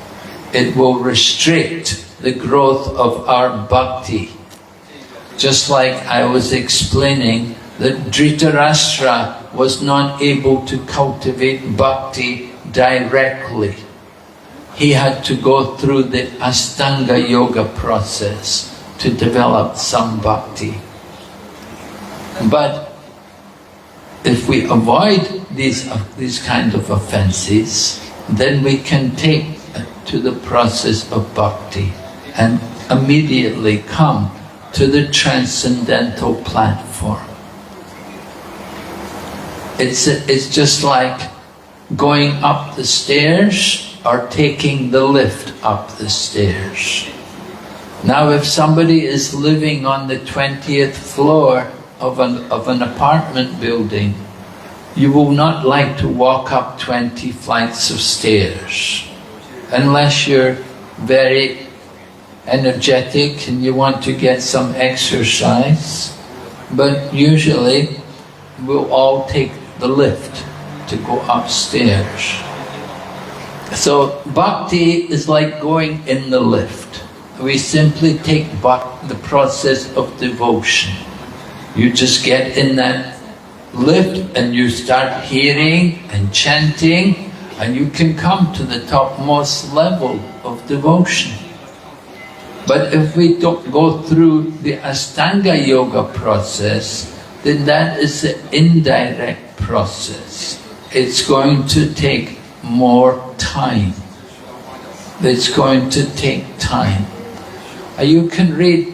It will restrict the growth of our bhakti. Just like I was explaining that Dhritarashtra was not able to cultivate bhakti directly. He had to go through the Astanga Yoga process to develop some bhakti. But if we avoid these kind of offenses, then we can take to the process of bhakti and immediately come to the transcendental platform. It's just like going up the stairs or taking the lift up the stairs. Now if somebody is living on the 20th floor of an apartment building, you will not like to walk up 20 flights of stairs unless you're very energetic and you want to get some exercise, but usually we'll all take the lift to go upstairs. So bhakti is like going in the lift. We simply take the process of devotion. You just get in that lift and you start hearing and chanting, and you can come to the topmost level of devotion. But if we don't go through the Ashtanga Yoga process, then that is the indirect process. It's going to take more time. It's going to take time. You can read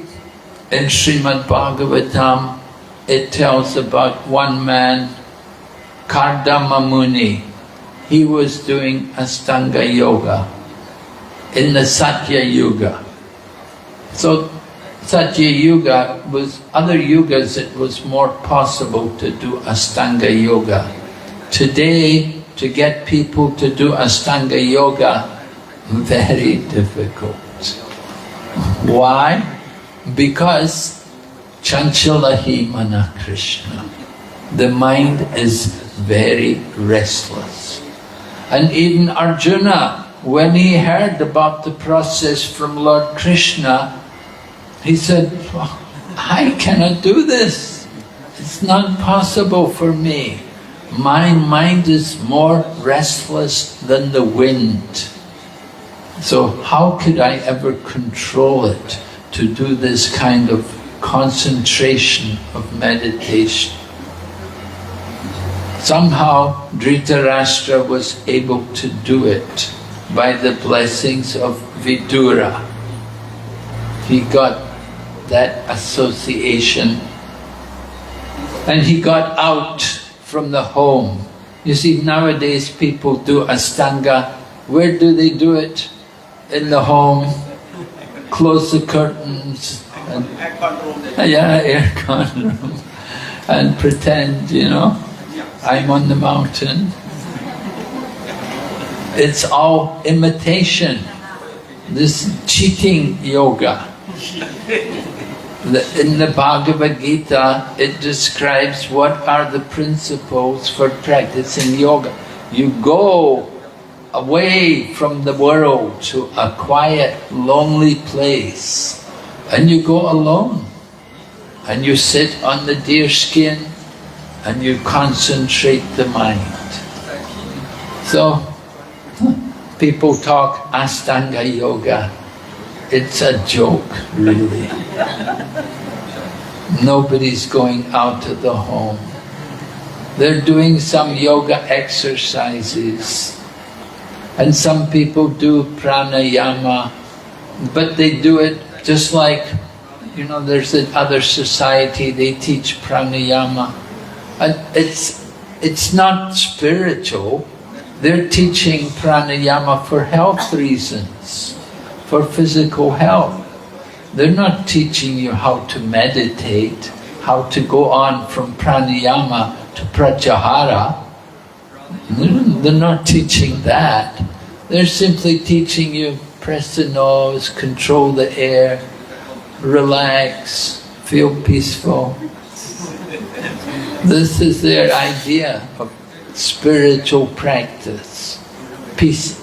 in Srimad Bhagavatam, it tells about one man, Kardama Muni. He was doing Ashtanga Yoga in the Satya Yuga. So Satya Yuga was, other yugas it was more possible to do Ashtanga Yoga. Today, to get people to do Ashtanga Yoga, very difficult. Why? Because Chanchalahi Mana Krishna. The mind is very restless. And even Arjuna, when he heard about the process from Lord Krishna, he said, I cannot do this. It's not possible for me. My mind is more restless than the wind. So how could I ever control it to do this kind of concentration of meditation? Somehow Dhritarashtra was able to do it by the blessings of Vidura. He got that association and he got out from the home. You see, nowadays people do Ashtanga. Where do they do it? In the home. Close the curtains. And, yeah, aircon room. And pretend, you know, I'm on the mountain. It's all imitation. This cheating yoga. In the Bhagavad Gita, it describes what are the principles for practicing yoga. You go away from the world to a quiet, lonely place, and you go alone, and you sit on the deer skin, and you concentrate the mind. So, people talk Ashtanga Yoga. It's a joke, really. Nobody's going out of the home. They're doing some yoga exercises. And some people do pranayama, but they do it just like, you know, there's another society, they teach pranayama. And it's not spiritual. They're teaching pranayama for health reasons. For physical health. They're not teaching you how to meditate, how to go on from pranayama to pratyahara. They're not teaching that. They're simply teaching you press the nose, control the air, relax, feel peaceful. This is their idea of spiritual practice. Peace.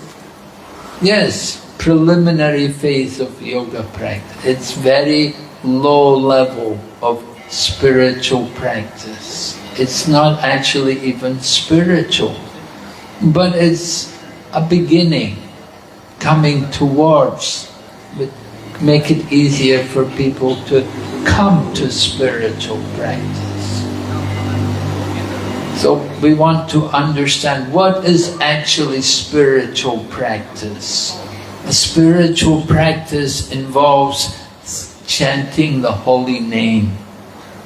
Yes. Preliminary phase of yoga practice. It's very low level of spiritual practice. It's not actually even spiritual, but it's a beginning, coming towards, but make it easier for people to come to spiritual practice. So we want to understand what is actually spiritual practice. A spiritual practice involves chanting the holy name,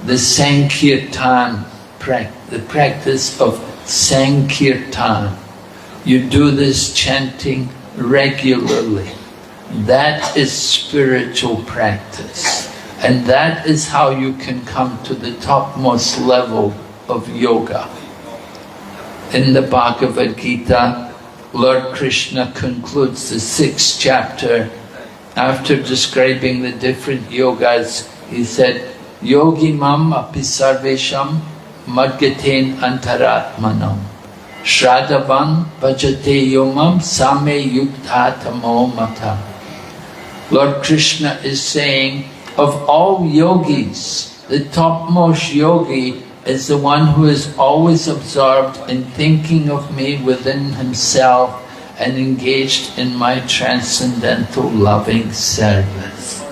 the Sankirtan, the practice of Sankirtan. You do this chanting regularly. That is spiritual practice. And that is how you can come to the topmost level of yoga. In the Bhagavad Gita, Lord Krishna concludes the 6th chapter After describing the different yogas, he said, Yogi mam api sarvesham madgaten antaratmanam Shradhavan bhajate yomam same yuktatamo mata. Lord Krishna is saying, of all yogis, the topmost yogi is the one who is always absorbed in thinking of me within himself and engaged in my transcendental loving service.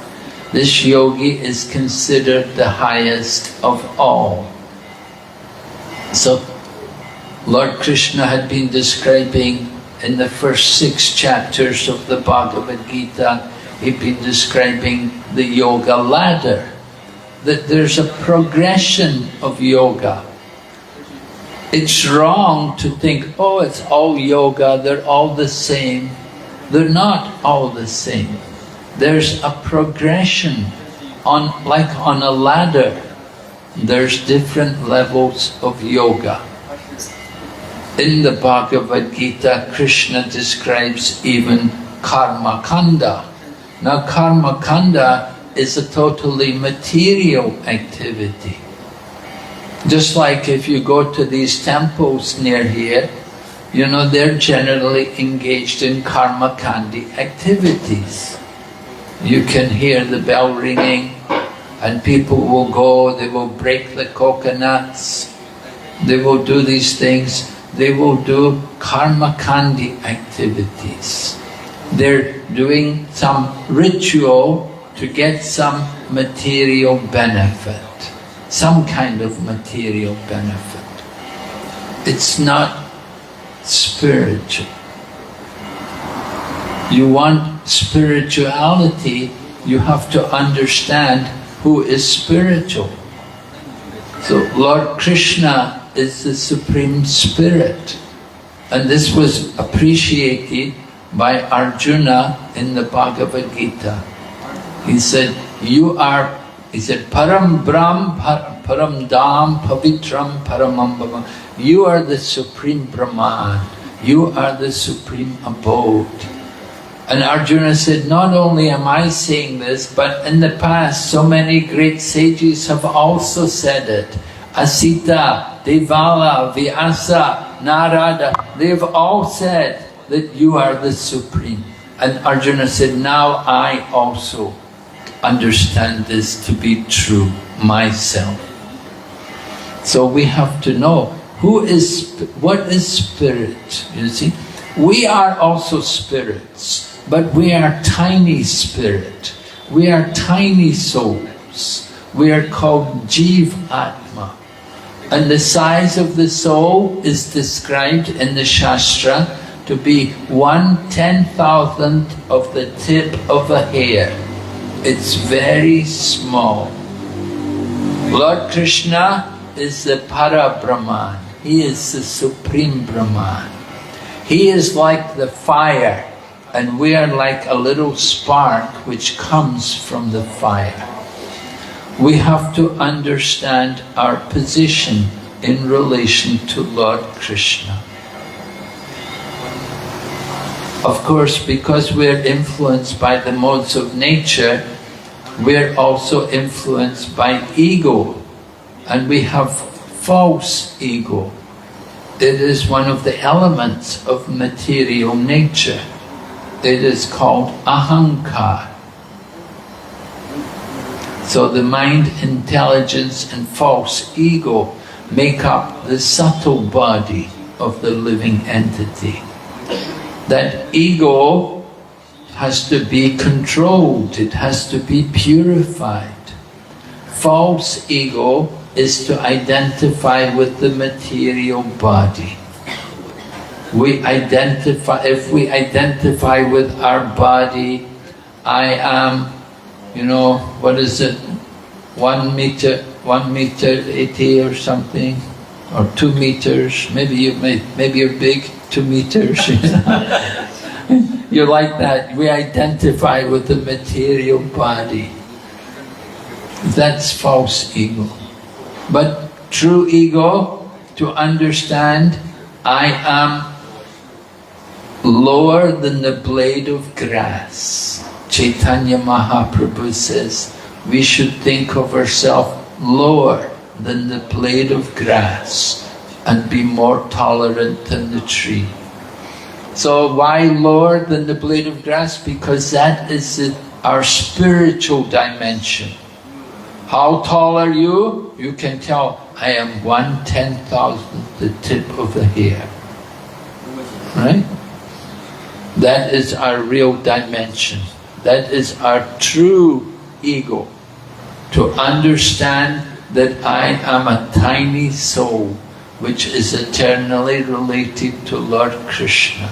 This yogi is considered the highest of all. So Lord Krishna had been describing in the first 6 chapters of the Bhagavad Gita, he'd been describing the yoga ladder, that there's a progression of yoga. It's wrong to think, oh, it's all yoga, they're all the same. They're not all the same. There's a progression, like on a ladder. There's different levels of yoga. In the Bhagavad Gita, Krishna describes even karma kanda. Now karma kanda is a totally material activity. Just like if you go to these temples near here, you know, they're generally engaged in karma kandi activities. You can hear the bell ringing and people will go, they will break the coconuts, they will do these things, they will do karma kandi activities. They're doing some ritual to get some material benefit, some kind of material benefit. It's not spiritual. You want spirituality, you have to understand who is spiritual. So Lord Krishna is the Supreme Spirit. And this was appreciated by Arjuna in the Bhagavad Gita. He said, Param Brahm, Param Dham, Pavitram, Paramam Bhava. You are the Supreme Brahman. You are the Supreme Abode. And Arjuna said, not only am I saying this, but in the past so many great sages have also said it. Asita, Devala, Vyasa, Narada, they've all said that you are the Supreme. And Arjuna said, now I also understand this to be true myself. So we have to know what is spirit, you see. We are also spirits, but we are tiny spirit. We are tiny souls. We are called Jiv Atma. And the size of the soul is described in the Shastra to be 1/10,000th of the tip of a hair. It's very small. Lord Krishna is the Para Brahman. He is the Supreme Brahman. He is like the fire, and we are like a little spark which comes from the fire. We have to understand our position in relation to Lord Krishna. Of course, because we're influenced by the modes of nature, we're also influenced by ego, and we have false ego. It is one of the elements of material nature. It is called ahankar. So the mind, intelligence and false ego make up the subtle body of the living entity. That ego has to be controlled, it has to be purified. False ego is to identify with the material body. If we identify with our body, I am, what is it, 1 meter 80 or something, or 2 meters, maybe you're big, 2 meters. You're like that, we identify with the material body. That's false ego. But true ego, to understand, I am lower than the blade of grass. Chaitanya Mahaprabhu says, we should think of ourselves lower than the blade of grass and be more tolerant than the tree. So why lower than the blade of grass? Because that is our spiritual dimension. How tall are you? You can tell, I am 1/10,000th the tip of the hair. Right? That is our real dimension. That is our true ego. To understand that I am a tiny soul which is eternally related to Lord Krishna.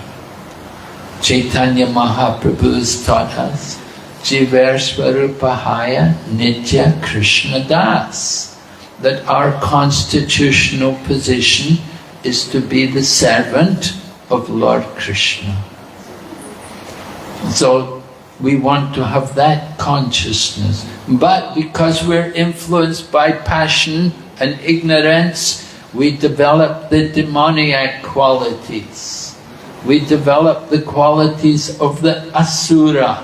Chaitanya Mahaprabhu has taught us, Jiver Swarupahaya Nitya Krishna Das, that our constitutional position is to be the servant of Lord Krishna. So we want to have that consciousness. But because we're influenced by passion and ignorance, we develop the demoniac qualities. We develop the qualities of the asura.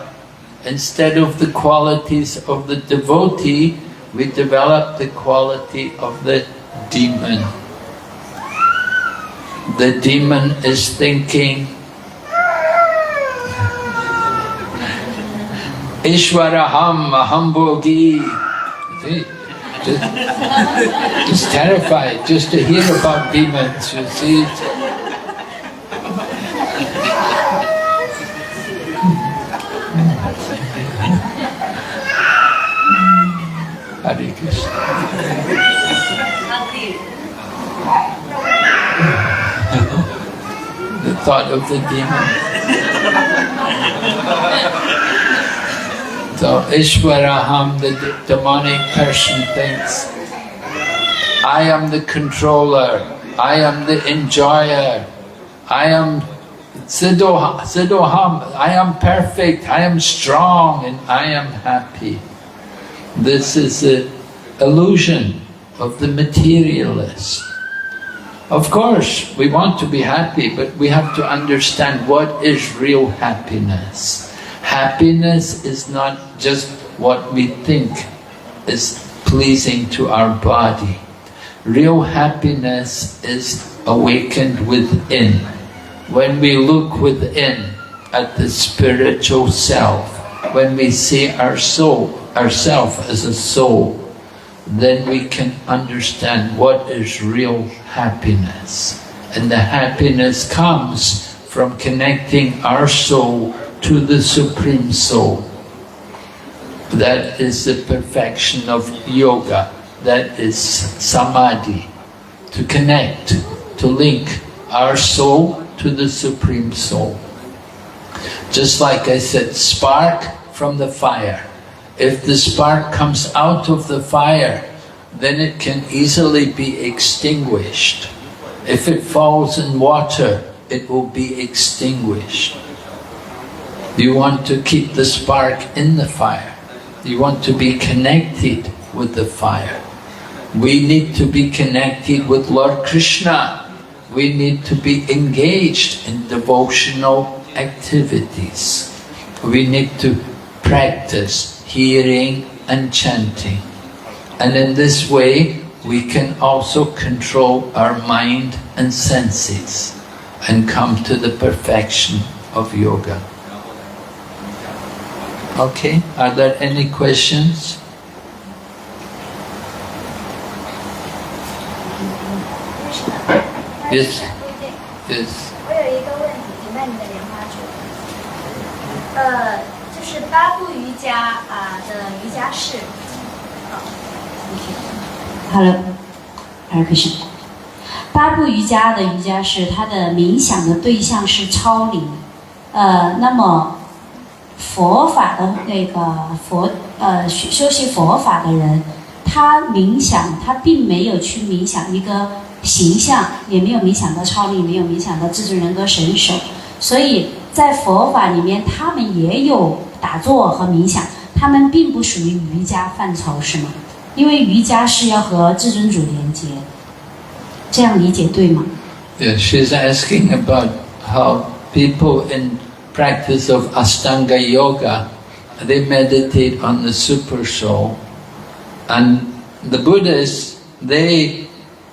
Instead of the qualities of the devotee, we develop the quality of the demon. The demon is thinking, Ishwaraham Ahambogi. See? Just terrified just to hear about demons, you see. Hare Krishna. The thought of the demon. So Ishwaraham, the demonic person, thinks, I am the controller, I am the enjoyer, I am Siddhoham, I am perfect, I am strong, and I am happy. This is the illusion of the materialist. Of course, we want to be happy, but we have to understand what is real happiness. Happiness is not just what we think is pleasing to our body. Real happiness is awakened within. When we look within at the spiritual self, when we see our soul, ourself as a soul, then we can understand what is real happiness. And the happiness comes from connecting our soul to the Supreme Soul. That is the perfection of yoga. That is samadhi. To connect, to link our soul to the Supreme Soul. Just like I said, spark from the fire. If the spark comes out of the fire, then it can easily be extinguished. If it falls in water, it will be extinguished. You want to keep the spark in the fire. You want to be connected with the fire. We need to be connected with Lord Krishna. We need to be engaged in devotional activities. We need to practice hearing and chanting. And in this way, we can also control our mind and senses and come to the perfection of yoga. Okay, are there any questions? Yes. Yes. 我有一个问题，请问你的莲花指，就是八部瑜伽的瑜伽士。Hello， Hare Krishna。八部瑜伽的瑜伽士，他的冥想的对象是超灵。那么佛法的那个修习佛法的人，他冥想，他并没有去冥想一个形象，也没有冥想到超灵，没有冥想到至尊人格神手，所以在佛法里面，他们也有打坐和冥想，他们并不属于瑜伽范畴，是吗？因为瑜伽是要和至尊主连接，这样理解对吗？ Yeah, she's asking about how people in practice of Ashtanga yoga, they meditate on the super soul, and the Buddhists, they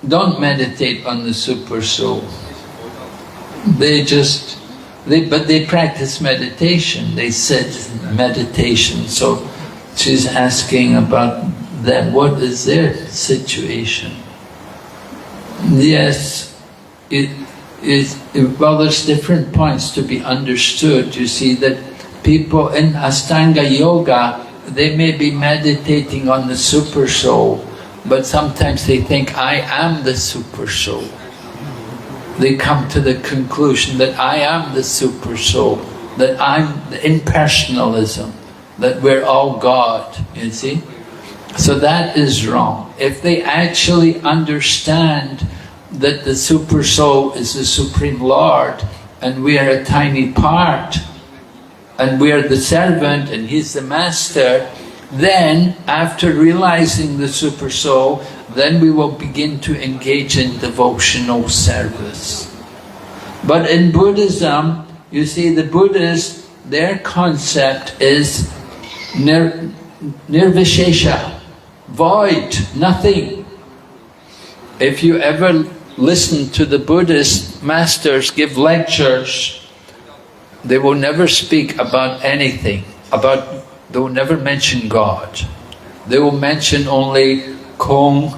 don't meditate on the super soul. But they practice meditation. They said meditation. So she's asking about them. What is their situation? Yes, well, there's different points to be understood. You see that people in Ashtanga Yoga, they may be meditating on the super soul, but sometimes they think, I am the super soul. They come to the conclusion that I am the super soul, that I'm the impersonalism, that we're all God, you see? So that is wrong. If they actually understand that the super soul is the Supreme Lord, and we are a tiny part, and we are the servant and He's the master, then after realizing the super soul, then we will begin to engage in devotional service. But in Buddhism, you see, the Buddhists, their concept is nirvishesha, void, nothing. If you ever listen to the Buddhist masters give lectures, they will never speak about anything, they will never mention God. They will mention only Kong,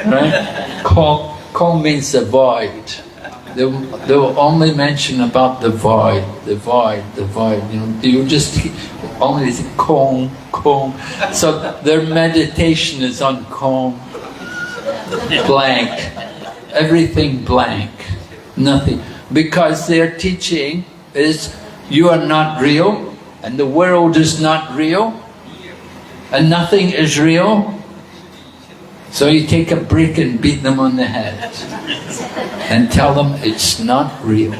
right? Kong means the void. They will only mention about the void, the void, the void. You just only say Kong, Kong. So their meditation is on Kong, blank, everything blank, nothing. Because their teaching is you are not real, and the world is not real, and nothing is real. So you take a brick and beat them on the head and tell them it's not real.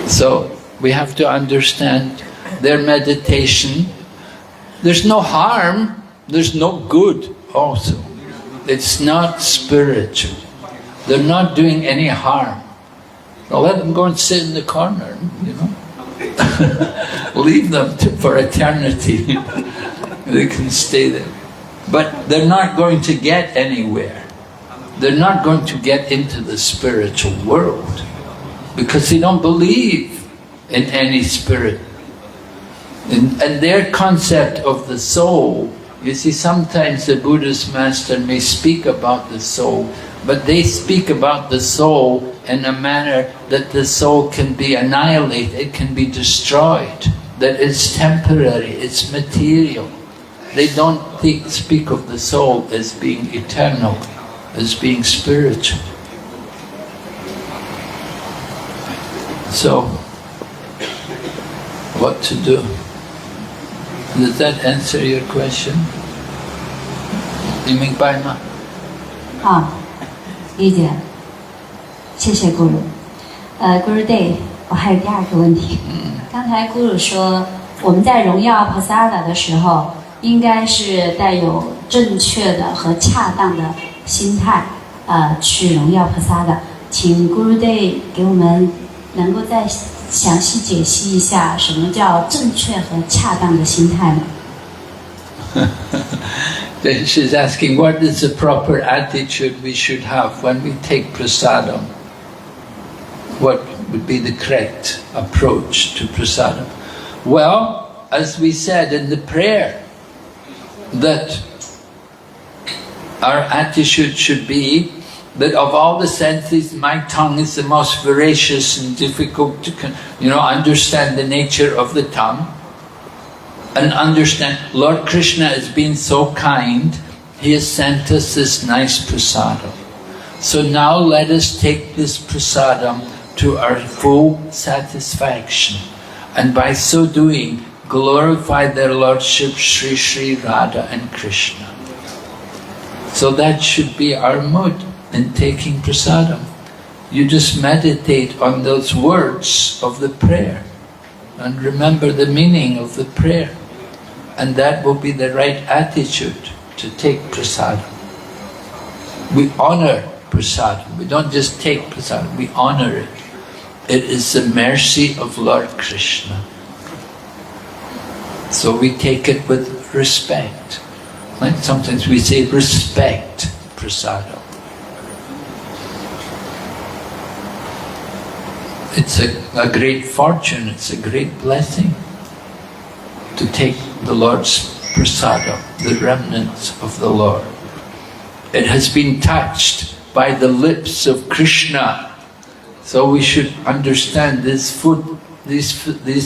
So we have to understand their meditation. There's no harm, there's no good also. It's not spiritual. They're not doing any harm. Now let them go and sit in the corner, Leave them for eternity. They can stay there. But they're not going to get anywhere. They're not going to get into the spiritual world because they don't believe in any spirit. And their concept of the soul, you see, sometimes the Buddhist master may speak about the soul, but they speak about the soul in a manner that the soul can be annihilated, it can be destroyed, that it's temporary, it's material. They don't speak of the soul as being eternal, as being spiritual. So, what to do? Does that answer your question? 你明白吗？理解了，谢谢 Guru。Guru Day， 我还有第二个问题。刚才 Guru 说，我们在荣耀菩萨的时候，应该是带有正确的和恰当的心态，去荣耀菩萨的。请 Guru Day 给我们能够再详细解析一下，什么叫正确和恰当的心态呢？ She's asking, what is the proper attitude we should have when we take prasadam? What would be the correct approach to prasadam? Well, as we said in the prayer, that our attitude should be that of all the senses, my tongue is the most voracious and difficult to understand the nature of the tongue. And understand, Lord Krishna has been so kind, He has sent us this nice prasadam. So now let us take this prasadam to our full satisfaction. And by so doing, glorify their Lordship Sri Sri Radha and Krishna. So that should be our mood in taking prasadam. You just meditate on those words of the prayer and remember the meaning of the prayer. And that will be the right attitude to take prasadam. We honor prasadam. We don't just take prasadam, we honor it. It is the mercy of Lord Krishna. So we take it with respect. Like sometimes we say respect prasadam. It's a great fortune, it's a great blessing to take the Lord's prasadam, the remnants of the Lord. It has been touched by the lips of Krishna. So we should understand this food, these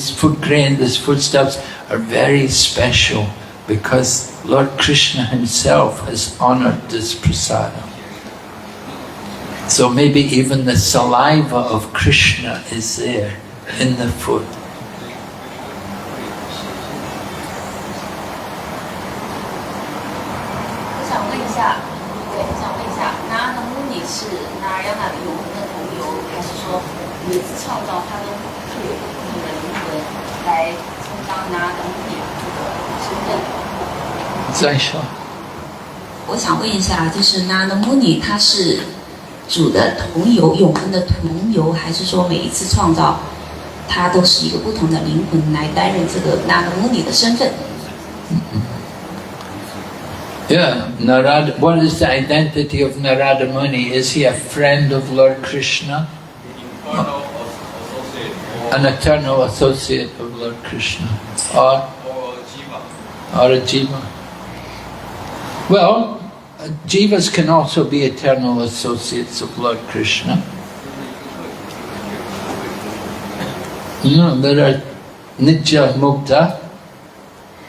food grain, these foodstuffs are very special because Lord Krishna himself has honored this prasadam. So maybe even the saliva of Krishna is there in the food. 我想问一下，那的目的是那让那永恒的同游，还是说每次创造它都会有不同的灵魂来充当那的目的这个身份？再说。我想问一下，就是那的目的它是主的同游，永恒的同游，还是说每一次创造它都是一个不同的灵魂来担任这个那的目的的身份？ Yeah, Narada. What is the identity of Narada Muni? Is he a friend of Lord Krishna? An eternal associate of Lord Krishna, or a jiva? Well, jivas can also be eternal associates of Lord Krishna. You know, there are nitya mukta,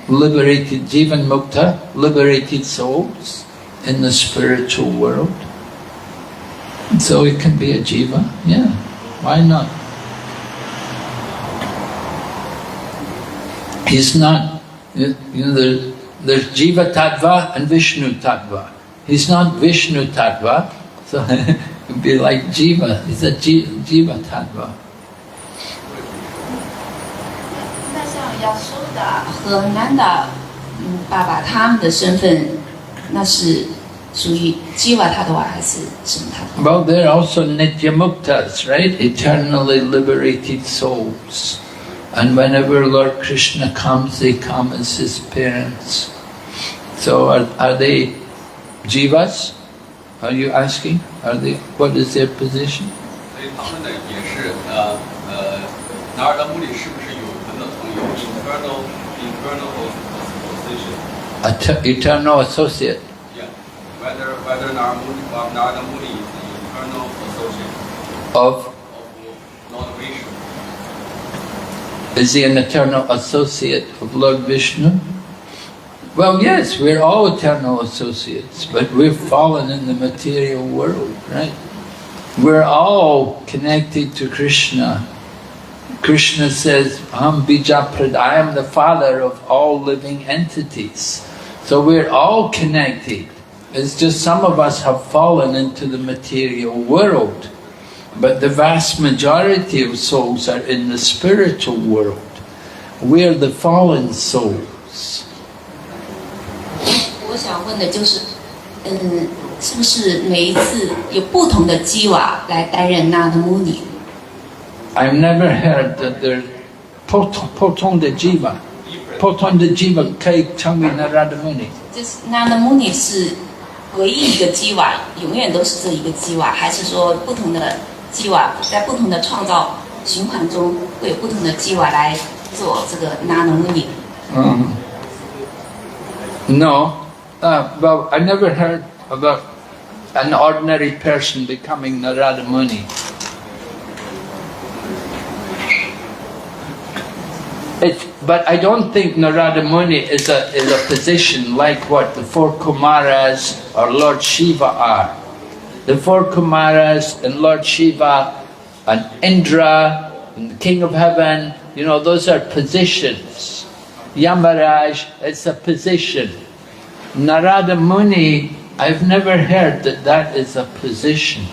liberated jivan mukta, liberated souls in the spiritual world. So it can be a jiva, yeah, why not? He's not, you know, there's jiva tattva and Vishnu tattva. He's not Vishnu tattva, so it would be like jiva, he's a jiva tattva. 那像要收的和南达爸爸他们的身份，那是属于jiva tattva还是什么tattva？ Well, they're also nityamuktas, right? Eternally liberated souls. And whenever Lord Krishna comes, they come as his parents. So are they jivas? Are you asking? Are they? What is their position? 所以他们呢也是拿尔的目的是不是永恒的同游 internal Eternal associate. Yeah. Whether Narada Muni is the eternal associate Of? Lord Vishnu. Is he an eternal associate of Lord Vishnu? Well, yes, we're all eternal associates, but we've fallen in the material world, right? We're all connected to Krishna. Krishna says, Aham Bijaprad, I am the father of all living entities. So we're all connected. It's just some of us have fallen into the material world. But the vast majority of souls are in the spiritual world. We're the fallen souls. 我想问的就是，是不是每一次有不同的jiva来担任那的目的？ I've never heard that there's potong de jiva. Potong de jiva kai changmi Narada Muni. 就是那的目的是唯一一个jiva，永远都是这一个jiva，还是说不同的jiva在不同的创造循环中会有不同的jiva来做这个那的目的？ No. Well, I never heard about an ordinary person becoming Narada Muni. But I don't think Narada Muni is a position like what the four Kumaras or Lord Shiva are. The four Kumaras and Lord Shiva and Indra and the King of Heaven, you know, those are positions. Yamaraj, it's a position. Narada Muni, I've never heard that that is a position.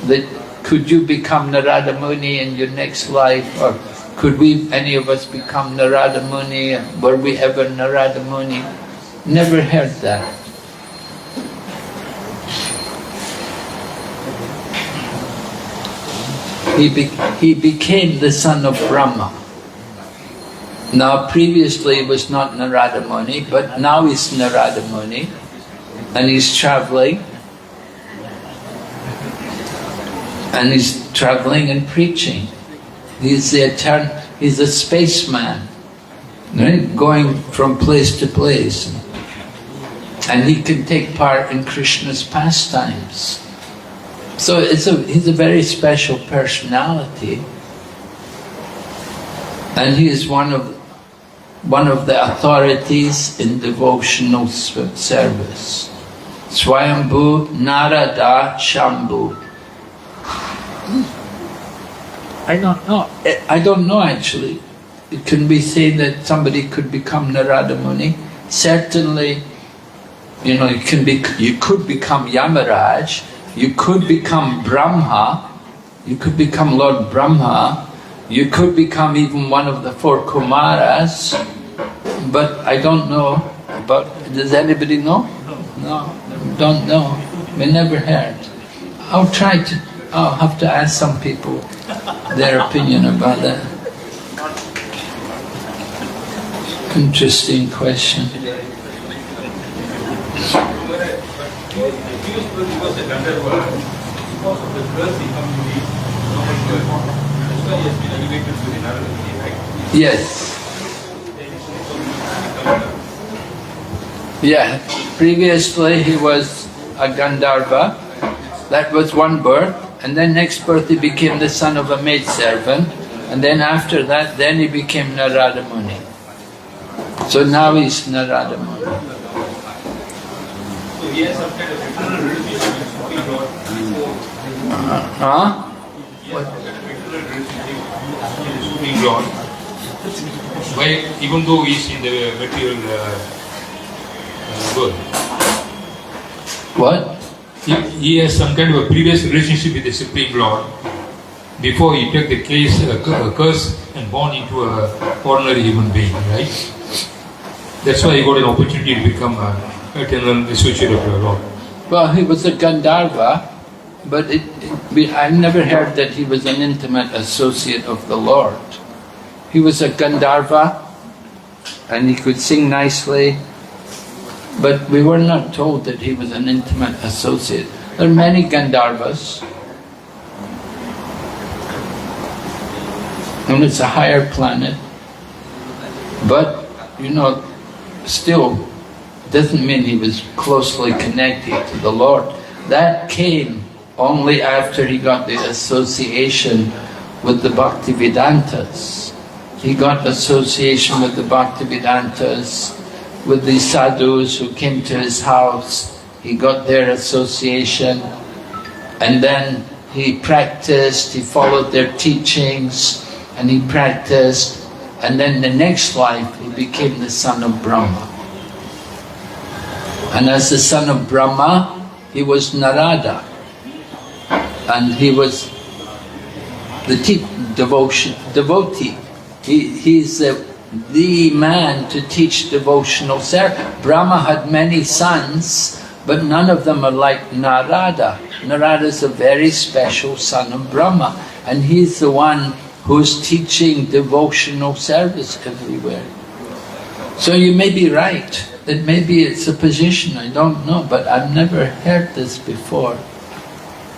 That could you become Narada Muni in your next life, or could we, any of us, become Narada Muni? Were we ever Narada Muni? Never heard that. he became the son of Brahma. Now previously he was not Narada Muni, but now he's Narada Muni, and he's traveling. And he's traveling and preaching. He's a spaceman, right? Going from place to place. And he can take part in Krishna's pastimes. So he's a very special personality. And he is one of the authorities in devotional service. Swayambhu Narada Shambhu. I don't know actually. It can be said that somebody could become Narada Muni. Certainly, you could become Yamaraj, you could become Brahma, you could become Lord Brahma, you could become even one of the 4 Kumaras, but I don't know about, does anybody know? No, don't know. We never heard. I'll have to ask some people their opinion about that. Interesting question. Yes. Yeah. Previously he was a Gandharva. That was one birth. And then next birth he became the son of a maidservant. And then after that, then he became Narada Muni. So now he's Narada Muni. So he has some kind of internal relationship with Supreme Lord before. Huh? He has some kind of internal relationship with the Supreme Lord. Why, even though he is in the material world. What? He has some kind of a previous relationship with the Supreme Lord before he took the curse and born into a ordinary human being, right? That's why he got an opportunity to become an eternal associate of the Lord. Well, he was a Gandharva, but I've never heard that he was an intimate associate of the Lord. He was a Gandharva, and he could sing nicely, but we were not told that he was an intimate associate. There are many Gandharvas, and it's a higher planet, but still doesn't mean he was closely connected to the Lord. That came only after he got the association with the Bhaktivedantas. He got association with the Bhaktivedantas, with the sadhus who came to his house. He got their association, and then he practiced, he followed their teachings, and he practiced, and then the next life he became the son of Brahma. And as the son of Brahma, he was Narada, and he was the devotee. He's the man to teach devotional service. Brahma had many sons, but none of them are like Narada. Narada is a very special son of Brahma, and he's the one who's teaching devotional service everywhere. So you may be right, that maybe it's a position, I don't know, but I've never heard this before.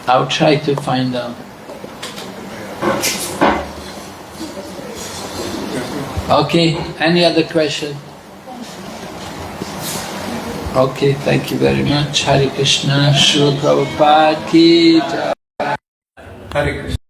I'll try to find out. Okay, any other question? Okay, thank you very much. Hare Krishna, Srila Prabhupada ki jai. Hare Krishna.